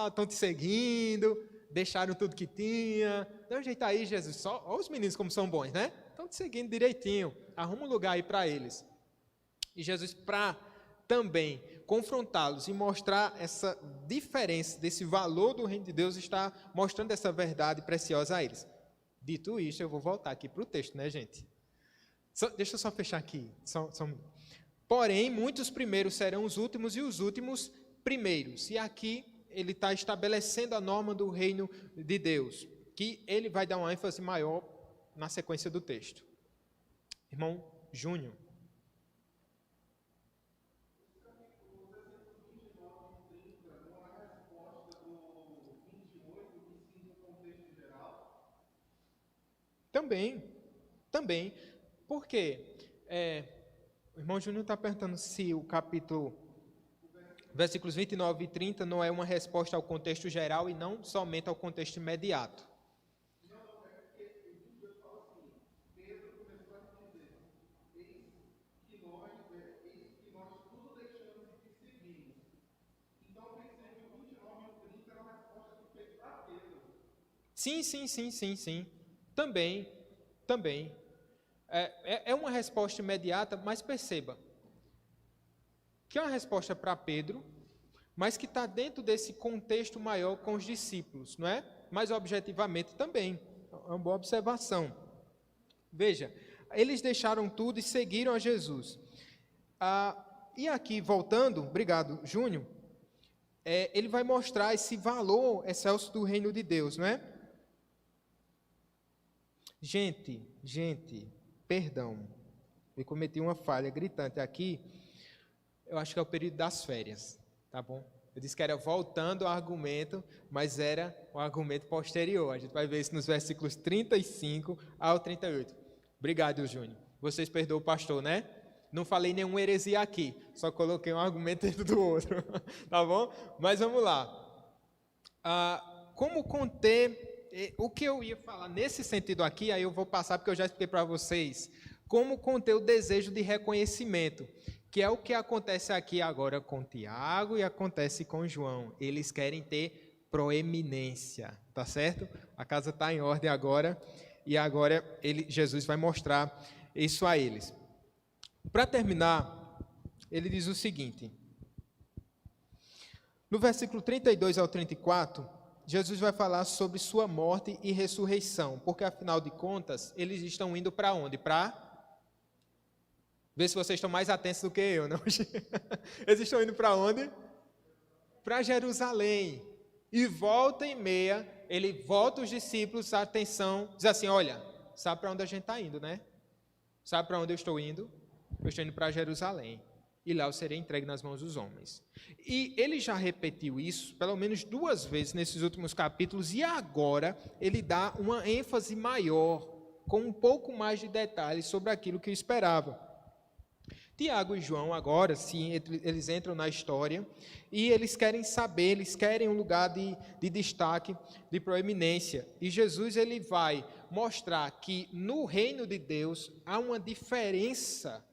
Estão te seguindo, deixaram tudo que tinha. Dá um jeito aí, Jesus. Olha os meninos como são bons, né? Estão te seguindo direitinho. Arruma um lugar aí para eles. E Jesus, para também confrontá-los e mostrar essa diferença desse valor do reino de Deus, está mostrando essa verdade preciosa a eles. Dito isso, eu vou voltar aqui para o texto, né, gente? Deixa eu só fechar aqui. Porém, muitos primeiros serão os últimos e os últimos primeiros. E aqui ele está estabelecendo a norma do reino de Deus, que ele vai dar uma ênfase maior na sequência do texto. Irmão Júnior. Também. Por quê? O irmão Júnior está perguntando se o capítulo, versículos 29 e 30, não é uma resposta ao contexto geral e não somente ao contexto imediato. Sim. Também. É uma resposta imediata, mas perceba que é uma resposta para Pedro, mas que está dentro desse contexto maior com os discípulos, não é? Mas objetivamente também. É uma boa observação. Veja, eles deixaram tudo e seguiram a Jesus. E aqui, voltando, obrigado, Júnior, ele vai mostrar esse valor excelso do reino de Deus, não é? Gente, perdão, eu cometi uma falha gritante aqui, eu acho que é o período das férias, tá bom? Eu disse que era voltando ao argumento, mas era o argumento posterior, a gente vai ver isso nos versículos 35 ao 38. Obrigado, Júnior, vocês perdoam o pastor, né? Não falei nenhuma heresia aqui, só coloquei um argumento dentro do outro, tá bom? Mas vamos lá. Como conter... O que eu ia falar nesse sentido aqui, aí eu vou passar porque eu já expliquei para vocês, como conter o desejo de reconhecimento, que é o que acontece aqui agora com Tiago e acontece com João. Eles querem ter proeminência, tá certo? A casa está em ordem agora, e agora Jesus vai mostrar isso a eles. Para terminar, ele diz o seguinte, no versículo 32 ao 34, Jesus vai falar sobre sua morte e ressurreição, porque afinal de contas, eles estão indo para onde? Para ver se vocês estão mais atentos do que eu, não? Eles estão indo para onde? Para Jerusalém. E volta e meia, ele volta os discípulos, a atenção, diz assim, olha, sabe para onde a gente está indo, né? Sabe para onde eu estou indo? Eu estou indo para Jerusalém. e lá eu serei entregue nas mãos dos homens. E ele já repetiu isso pelo menos 2 vezes nesses últimos capítulos, e agora ele dá uma ênfase maior, com um pouco mais de detalhes sobre aquilo que eu esperava. Tiago e João agora, sim, eles entram na história e eles querem saber, eles querem um lugar de destaque, de proeminência. E Jesus ele vai mostrar que no reino de Deus há uma diferença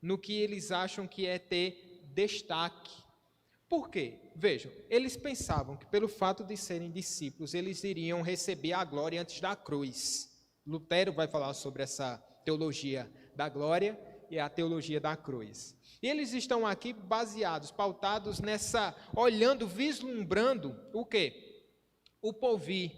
no que eles acham que é ter destaque. Por quê? Vejam, eles pensavam que pelo fato de serem discípulos, eles iriam receber a glória antes da cruz. Lutero vai falar sobre essa teologia da glória e a teologia da cruz. E eles estão aqui baseados, pautados nessa, olhando, vislumbrando o quê? O porvir,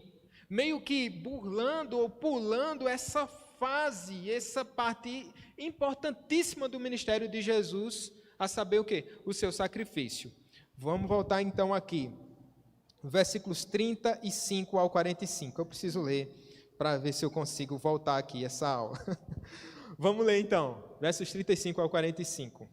meio que burlando ou pulando essa fase, essa parte importantíssima do ministério de Jesus, a saber o quê? O seu sacrifício. Vamos voltar então aqui, versículos 35 ao 45. Eu preciso ler para ver se eu consigo voltar aqui essa aula. Vamos ler então, versos 35 ao 45.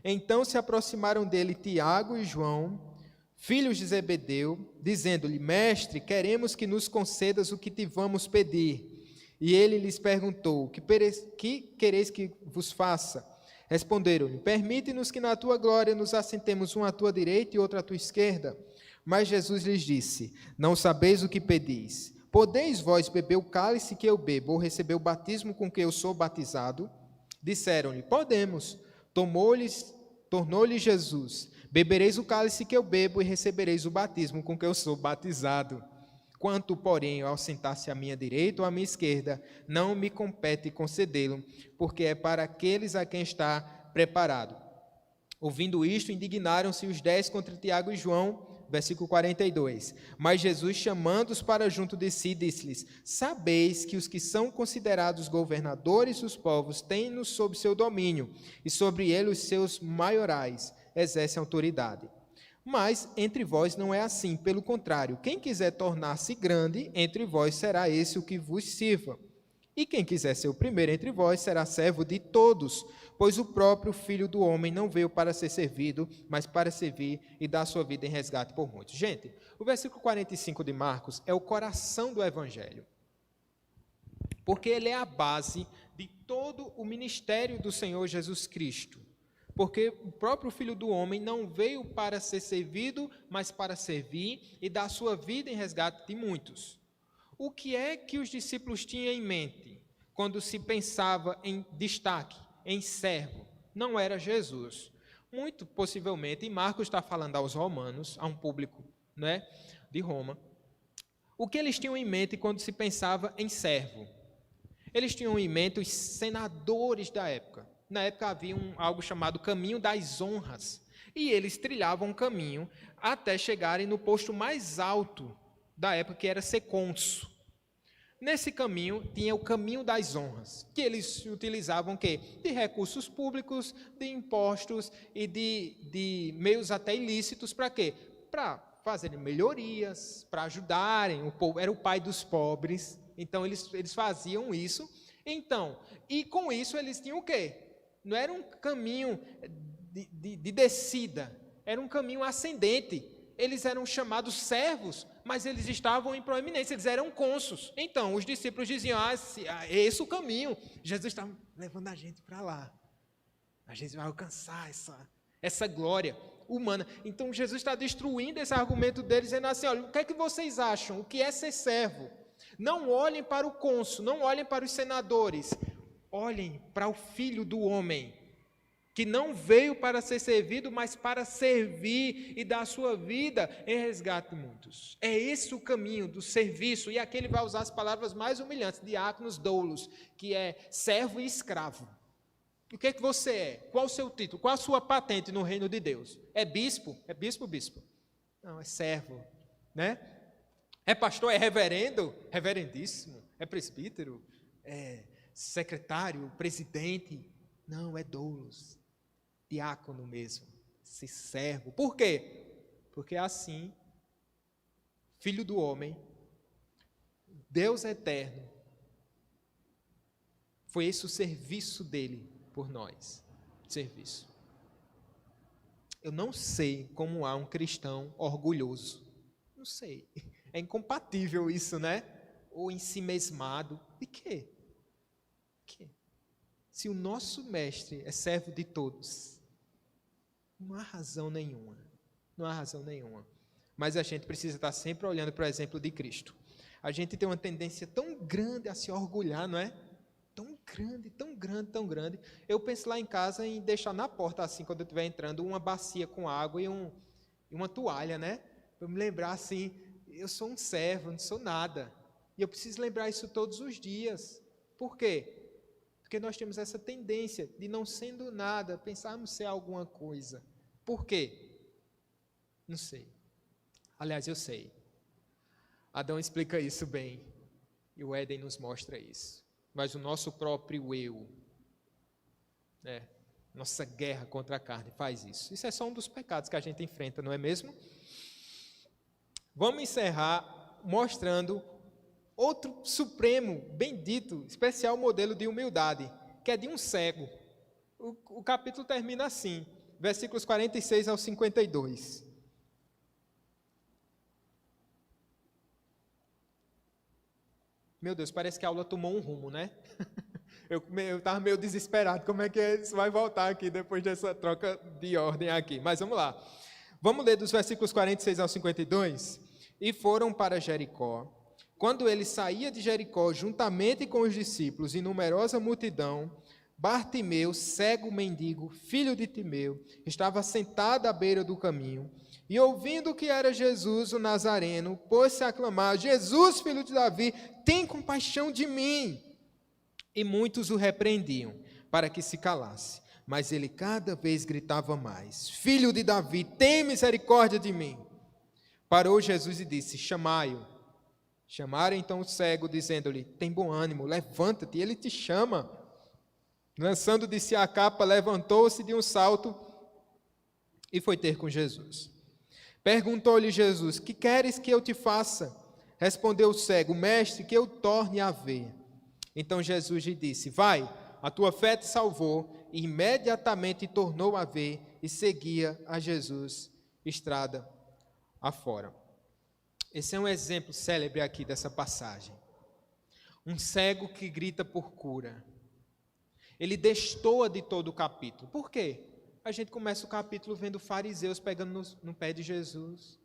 Então se aproximaram dele Tiago e João, filhos de Zebedeu, dizendo-lhe: Mestre, queremos que nos concedas o que te vamos pedir. E ele lhes perguntou: que quereis que vos faça? Responderam-lhe: Permite-nos que na tua glória nos assentemos um à tua direita e outro à tua esquerda. Mas Jesus lhes disse: Não sabeis o que pedis. Podeis vós beber o cálice que eu bebo, ou receber o batismo com que eu sou batizado? Disseram-lhe: Podemos. Tornou-lhe Jesus: Bebereis o cálice que eu bebo e recebereis o batismo com que eu sou batizado. Quanto, porém, ao sentar-se à minha direita ou à minha esquerda, não me compete concedê-lo, porque é para aqueles a quem está preparado. Ouvindo isto, indignaram-se os 10 contra Tiago e João. Versículo 42. Mas Jesus, chamando-os para junto de si, disse-lhes: Sabeis que os que são considerados governadores dos povos têm-nos sob seu domínio, e sobre ele os seus maiorais exercem autoridade. Mas entre vós não é assim, pelo contrário, quem quiser tornar-se grande entre vós será esse o que vos sirva. E quem quiser ser o primeiro entre vós será servo de todos, pois o próprio Filho do Homem não veio para ser servido, mas para servir e dar sua vida em resgate por muitos. Gente, o versículo 45 de Marcos é o coração do Evangelho, porque ele é a base de todo o ministério do Senhor Jesus Cristo. Porque o próprio Filho do Homem não veio para ser servido, mas para servir e dar sua vida em resgate de muitos. O que é que os discípulos tinham em mente quando se pensava em destaque, em servo? Não era Jesus. Muito possivelmente, e Marcos está falando aos romanos, a um público, né, de Roma, o que eles tinham em mente quando se pensava em servo? Eles tinham em mente os senadores da época. Na época havia algo chamado Caminho das Honras, e eles trilhavam um caminho até chegarem no posto mais alto da época, que era ser cônsul. Nesse caminho tinha o Caminho das Honras, que eles utilizavam o quê? De recursos públicos, de impostos e de meios até ilícitos, para quê? Para fazerem melhorias, para ajudarem o povo. Era o pai dos pobres, então eles faziam isso. Então, e com isso eles tinham o quê? Não era um caminho de descida, era um caminho ascendente. Eles eram chamados servos, mas eles estavam em proeminência, eles eram cônsuls. Então, os discípulos diziam: esse é o caminho. Jesus está levando a gente para lá. A gente vai alcançar essa glória humana. Então, Jesus está destruindo esse argumento deles, dizendo assim: olha, o que é que vocês acham? O que é ser servo? Não olhem para o cônsul, não olhem para os senadores. Olhem para o Filho do Homem, que não veio para ser servido, mas para servir e dar a sua vida em resgate de muitos. É esse o caminho do serviço, e aqui ele vai usar as palavras mais humilhantes, diáconos doulos, que é servo e escravo. O que é que você é? Qual o seu título? Qual a sua patente no reino de Deus? É bispo? É bispo, bispo? Não, é servo, né? É pastor? É reverendo? Reverendíssimo? É presbítero? É secretário? Presidente? Não, é doulos. Diácono mesmo, esse servo. Por quê? Porque assim, Filho do Homem, Deus eterno, foi esse o serviço dele, por nós. Serviço. Eu não sei como há um cristão orgulhoso. Não sei. É incompatível isso, né? Ou ensimesmado. De quê? Se o nosso mestre é servo de todos, não há razão nenhuma. Não há razão nenhuma. Mas a gente precisa estar sempre olhando para o exemplo de Cristo. A gente tem uma tendência tão grande a se orgulhar, não é? Tão grande, tão grande, tão grande. Eu penso lá em casa em deixar na porta, assim, quando eu estiver entrando, uma bacia com água e uma toalha, né? Para me lembrar assim, eu sou um servo, não sou nada. E eu preciso lembrar isso todos os dias. Por quê? Porque nós temos essa tendência de, não sendo nada, pensarmos ser alguma coisa. Por quê? Não sei. Aliás, eu sei. Adão explica isso bem. E o Éden nos mostra isso. Mas o nosso próprio eu, nossa guerra contra a carne, faz isso. Isso é só um dos pecados que a gente enfrenta, não é mesmo? Vamos encerrar mostrando outro supremo, bendito, especial modelo de humildade, que é de um cego. O capítulo termina assim, versículos 46 ao 52. Meu Deus, parece que a aula tomou um rumo, né? Eu estava meio desesperado, como é que isso vai voltar aqui depois dessa troca de ordem aqui? Mas vamos lá. Vamos ler dos versículos 46 ao 52. E foram para Jericó. Quando ele saía de Jericó, juntamente com os discípulos e numerosa multidão, Bartimeu, cego mendigo, filho de Timeu, estava sentado à beira do caminho. E ouvindo que era Jesus o Nazareno, pôs-se a clamar: Jesus, filho de Davi, tem compaixão de mim. E muitos o repreendiam, para que se calasse. Mas ele cada vez gritava mais: Filho de Davi, tem misericórdia de mim. Parou Jesus e disse: chamai-o. Chamaram então o cego, dizendo-lhe: tem bom ânimo, levanta-te, ele te chama. Lançando de si a capa, levantou-se de um salto e foi ter com Jesus. Perguntou-lhe Jesus: que queres que eu te faça? Respondeu o cego: mestre, que eu torne a ver. Então Jesus lhe disse: vai, a tua fé te salvou. E imediatamente tornou a ver e seguia a Jesus estrada afora. Esse é um exemplo célebre aqui dessa passagem. Um cego que grita por cura. Ele destoa de todo o capítulo. Por quê? A gente começa o capítulo vendo fariseus pegando no pé de Jesus.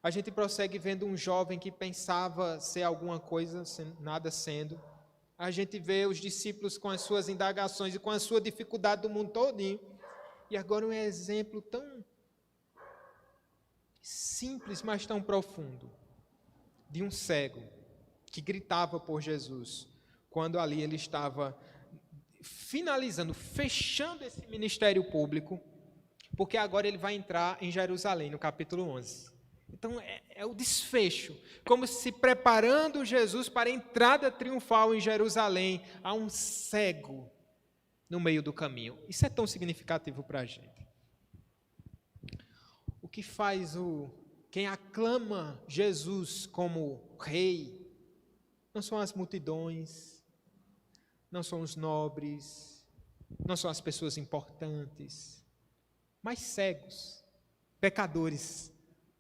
A gente prossegue vendo um jovem que pensava ser alguma coisa, nada sendo. A gente vê os discípulos com as suas indagações e com a sua dificuldade do mundo todinho. E agora um exemplo tão simples, mas tão profundo, de um cego que gritava por Jesus, quando ali ele estava finalizando, fechando esse ministério público, porque agora ele vai entrar em Jerusalém, no capítulo 11. Então é o desfecho, como se preparando Jesus para a entrada triunfal em Jerusalém, a um cego no meio do caminho. Isso é tão significativo para a gente. O que faz quem aclama Jesus como rei, não são as multidões, não são os nobres, não são as pessoas importantes, mas cegos, pecadores,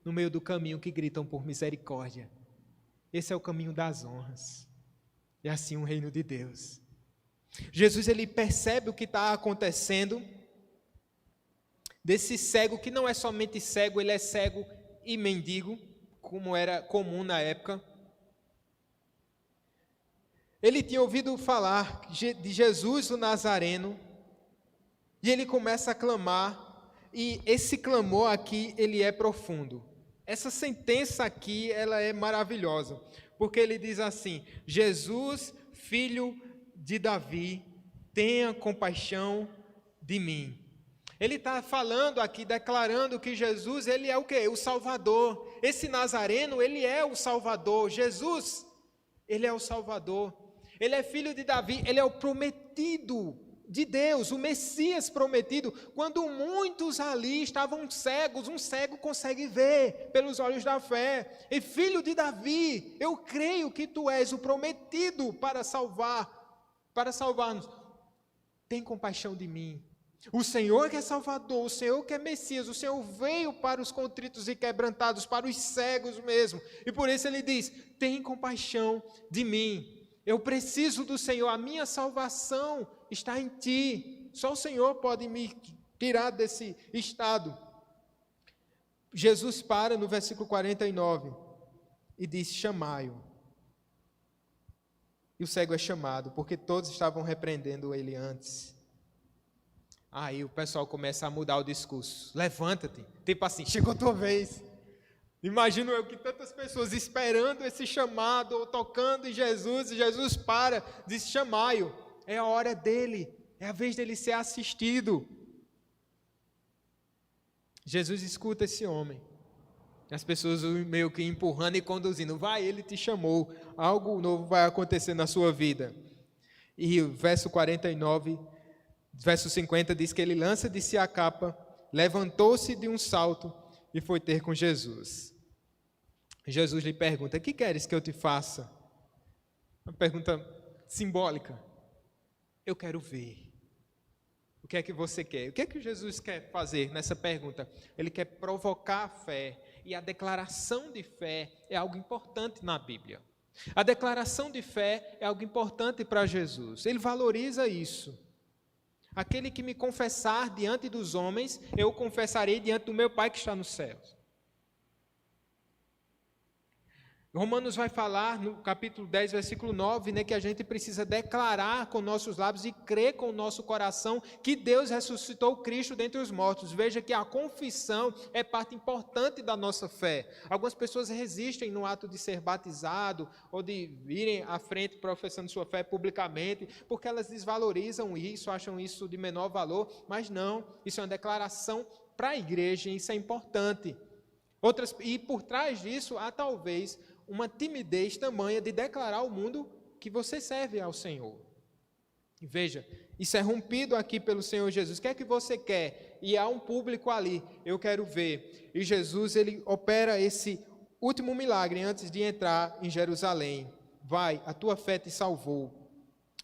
no meio do caminho que gritam por misericórdia. Esse é o caminho das honras. É assim um reino de Deus. Jesus, ele percebe o que está acontecendo desse cego, que não é somente cego, ele é cego e mendigo, como era comum na época. Ele tinha ouvido falar de Jesus o Nazareno, e ele começa a clamar, e esse clamor aqui, ele é profundo. Essa sentença aqui, ela é maravilhosa, porque ele diz assim: Jesus, filho de Davi, tenha compaixão de mim. Ele está falando aqui, declarando que Jesus, ele é o quê? O Salvador. Esse Nazareno, ele é o Salvador. Jesus, ele é o Salvador. Ele é filho de Davi, ele é o prometido de Deus, o Messias prometido. Quando muitos ali estavam cegos, um cego consegue ver pelos olhos da fé. E filho de Davi, eu creio que tu és o prometido para salvar-nos. tem compaixão de mim. O Senhor que é Salvador, o Senhor que é Messias, o Senhor veio para os contritos e quebrantados, para os cegos mesmo. E por isso ele diz, tem compaixão de mim. Eu preciso do Senhor, a minha salvação está em ti. Só o Senhor pode me tirar desse estado. Jesus para no versículo 49 e diz, chamai-o. E o cego é chamado, porque todos estavam repreendendo ele antes. Aí o pessoal começa a mudar o discurso. Levanta-te. Tipo assim, chegou a tua vez. Imagino eu que tantas pessoas esperando esse chamado, ou tocando em Jesus, e Jesus para, diz, chamai-o. É a hora dele, é a vez dele ser assistido. Jesus escuta esse homem. As pessoas meio que empurrando e conduzindo. Vai, ele te chamou. Algo novo vai acontecer na sua vida. E o verso 49, verso 50 diz que ele lança de si a capa, levantou-se de um salto e foi ter com Jesus. Jesus lhe pergunta, que queres que eu te faça? Uma pergunta simbólica. Eu quero ver. O que é que você quer? O que é que Jesus quer fazer nessa pergunta? Ele quer provocar a fé. E a declaração de fé é algo importante na Bíblia. A declaração de fé é algo importante para Jesus. Ele valoriza isso. Aquele que me confessar diante dos homens, eu o confessarei diante do meu Pai que está nos céus. Romanos vai falar no capítulo 10, versículo 9, né, que a gente precisa declarar com nossos lábios e crer com o nosso coração que Deus ressuscitou Cristo dentre os mortos. Veja que a confissão é parte importante da nossa fé. Algumas pessoas resistem no ato de ser batizado ou de virem à frente professando sua fé publicamente, porque elas desvalorizam isso, acham isso de menor valor, mas não, isso é uma declaração para a igreja e isso é importante. E por trás disso há talvez uma timidez tamanha de declarar ao mundo que você serve ao Senhor. E veja, isso é rompido aqui pelo Senhor Jesus. O que é que você quer? E há um público ali, eu quero ver. E Jesus, ele opera esse último milagre antes de entrar em Jerusalém. Vai, a tua fé te salvou.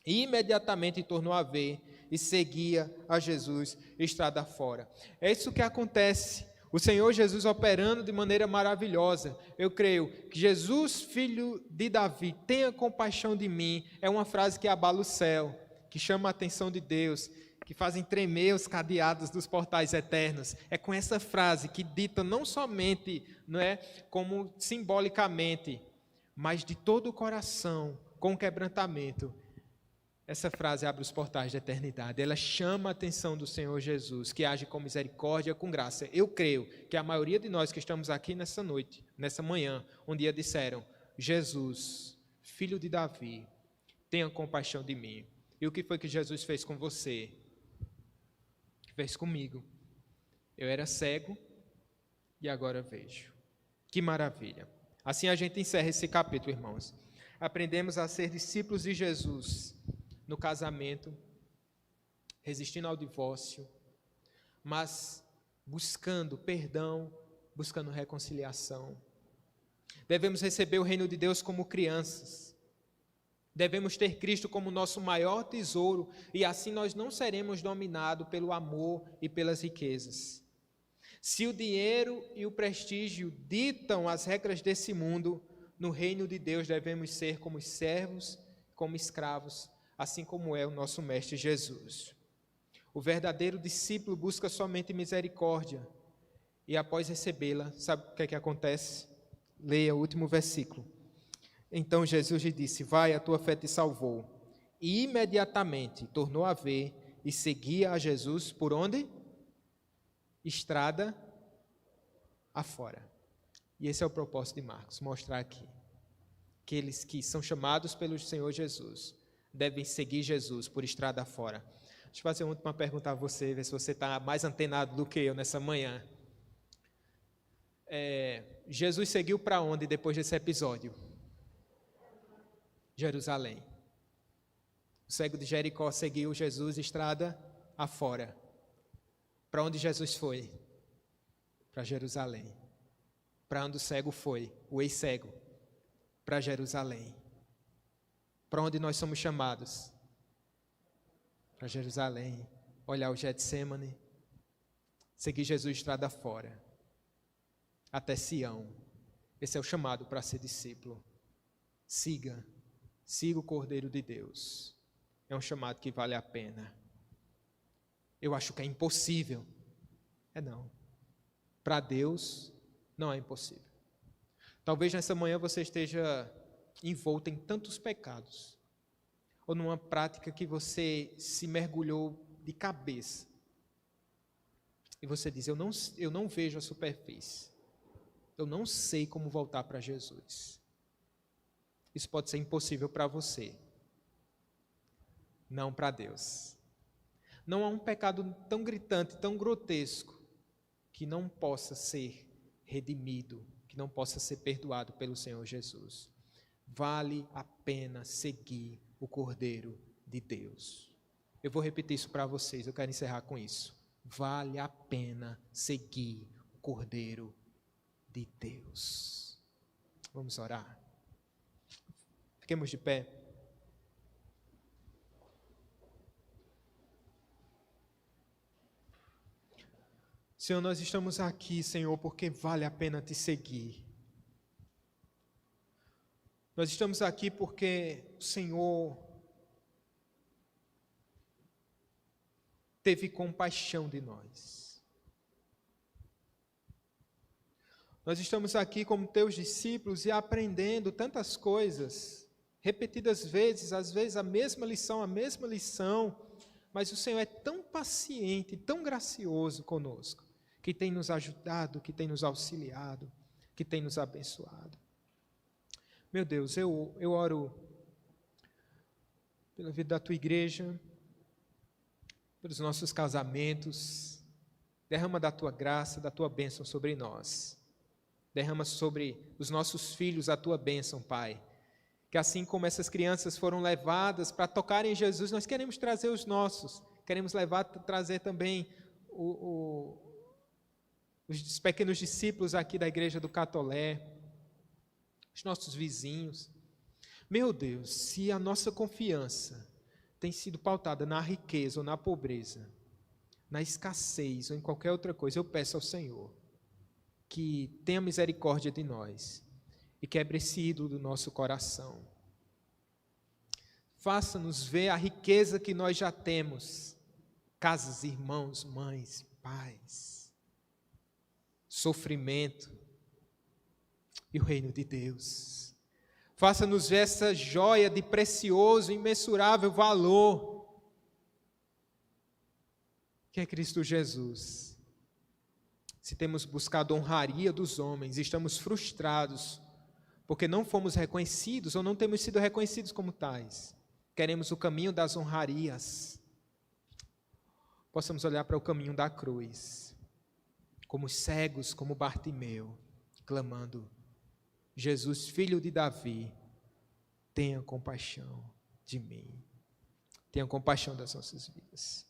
E imediatamente tornou a ver e seguia a Jesus estrada fora. É isso que acontece. O Senhor Jesus operando de maneira maravilhosa. Eu creio que Jesus, filho de Davi, tenha compaixão de mim, é uma frase que abala o céu, que chama a atenção de Deus, que fazem tremer os cadeados dos portais eternos. É com essa frase que dita não somente, não é, como simbolicamente, mas de todo o coração, com quebrantamento. Essa frase abre os portais da eternidade. Ela chama a atenção do Senhor Jesus, que age com misericórdia, com graça. Eu creio que a maioria de nós que estamos aqui nessa noite, nessa manhã, um dia disseram, Jesus, filho de Davi, tenha compaixão de mim. E o que foi que Jesus fez com você? Fez comigo. Eu era cego e agora vejo. Que maravilha. Assim a gente encerra esse capítulo, irmãos. Aprendemos a ser discípulos de Jesus no casamento, resistindo ao divórcio, mas buscando perdão, buscando reconciliação. Devemos receber o reino de Deus como crianças. Devemos ter Cristo como nosso maior tesouro e assim nós não seremos dominados pelo amor e pelas riquezas. Se o dinheiro e o prestígio ditam as regras desse mundo, no reino de Deus devemos ser como servos, como escravos, assim como é o nosso Mestre Jesus. O verdadeiro discípulo busca somente misericórdia e após recebê-la, sabe o que é que acontece? Leia o último versículo. Então Jesus lhe disse, vai, a tua fé te salvou. E imediatamente tornou a ver e seguia a Jesus por onde? Estrada afora. E esse é o propósito de Marcos, mostrar aqui. Aqueles que são chamados pelo Senhor Jesus devem seguir Jesus por estrada fora. Deixa eu fazer uma última pergunta a você, ver se você está mais antenado do que eu nessa manhã. Jesus seguiu para onde depois desse episódio? Jerusalém. O cego de Jericó seguiu Jesus estrada afora. Para onde Jesus foi? Para Jerusalém. Para onde o cego foi? O ex-cego. Para Jerusalém. Para onde nós somos chamados? para Jerusalém, olhar o Getsêmani, seguir Jesus estrada fora, até Sião. Esse é o chamado para ser discípulo. Siga o Cordeiro de Deus. É um chamado que vale a pena. Eu acho que é impossível. Não. Para Deus, não é impossível. Talvez nessa manhã você esteja envolto em tantos pecados, ou numa prática que você se mergulhou de cabeça, e você diz, eu não vejo a superfície, eu não sei como voltar para Jesus. Isso pode ser impossível para você, não para Deus. Não há um pecado tão gritante, tão grotesco, que não possa ser redimido, que não possa ser perdoado pelo Senhor Jesus. Vale a pena seguir o Cordeiro de Deus. Eu vou repetir isso para vocês, eu quero encerrar com isso. Vale a pena seguir o Cordeiro de Deus. Vamos orar. Fiquemos de pé. Senhor, nós estamos aqui, Senhor, porque vale a pena te seguir. Nós estamos aqui porque o Senhor teve compaixão de nós. Nós estamos aqui como teus discípulos e aprendendo tantas coisas, repetidas vezes, às vezes a mesma lição, mas o Senhor é tão paciente, tão gracioso conosco, que tem nos ajudado, que tem nos auxiliado, que tem nos abençoado. Meu Deus, eu oro pela vida da tua igreja, pelos nossos casamentos. Derrama da tua graça, da tua bênção sobre nós. Derrama sobre os nossos filhos a tua bênção, Pai. Que assim como essas crianças foram levadas para tocarem em Jesus, nós queremos trazer os nossos. Queremos trazer também os pequenos discípulos aqui da igreja do Catolé, os nossos vizinhos. Meu Deus, se a nossa confiança tem sido pautada na riqueza ou na pobreza, na escassez ou em qualquer outra coisa, eu peço ao Senhor que tenha misericórdia de nós e quebre esse ídolo do nosso coração. Faça-nos ver a riqueza que nós já temos, casas, irmãos, mães, pais, sofrimento e o reino de Deus. Faça-nos ver essa joia de precioso, imensurável valor, que é Cristo Jesus. Se temos buscado a honraria dos homens, estamos frustrados, porque não fomos reconhecidos ou não temos sido reconhecidos como tais. Queremos o caminho das honrarias. Possamos olhar para o caminho da cruz, como cegos, como Bartimeu, clamando: Jesus, filho de Davi, tenha compaixão de mim. Tenha compaixão das nossas vidas.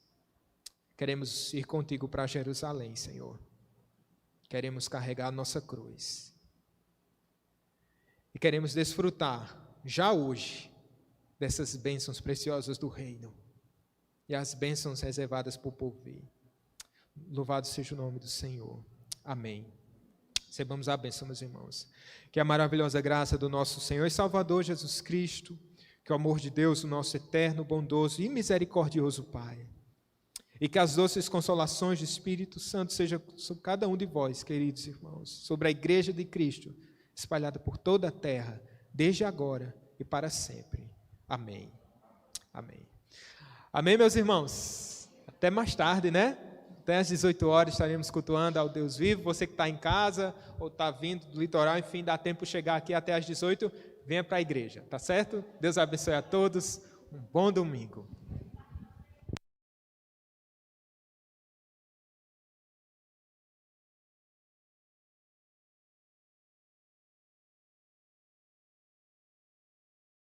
Queremos ir contigo para Jerusalém, Senhor. Queremos carregar a nossa cruz. E queremos desfrutar, já hoje, dessas bênçãos preciosas do reino. E as bênçãos reservadas para o povo vir. Louvado seja o nome do Senhor. Amém. Recebamos a bênção, meus irmãos. Que a maravilhosa graça do nosso Senhor e Salvador Jesus Cristo, que o amor de Deus, o nosso eterno, bondoso e misericordioso Pai, e que as doces consolações do Espírito Santo sejam sobre cada um de vós, queridos irmãos, sobre a igreja de Cristo, espalhada por toda a terra, desde agora e para sempre. Amém. Amém. Amém, meus irmãos. Até mais tarde, né? Até às 18 horas estaremos cultuando ao Deus vivo. Você que está em casa ou está vindo do litoral, enfim, dá tempo de chegar aqui até às 18, venha para a igreja, tá certo? Deus abençoe a todos. Um bom domingo.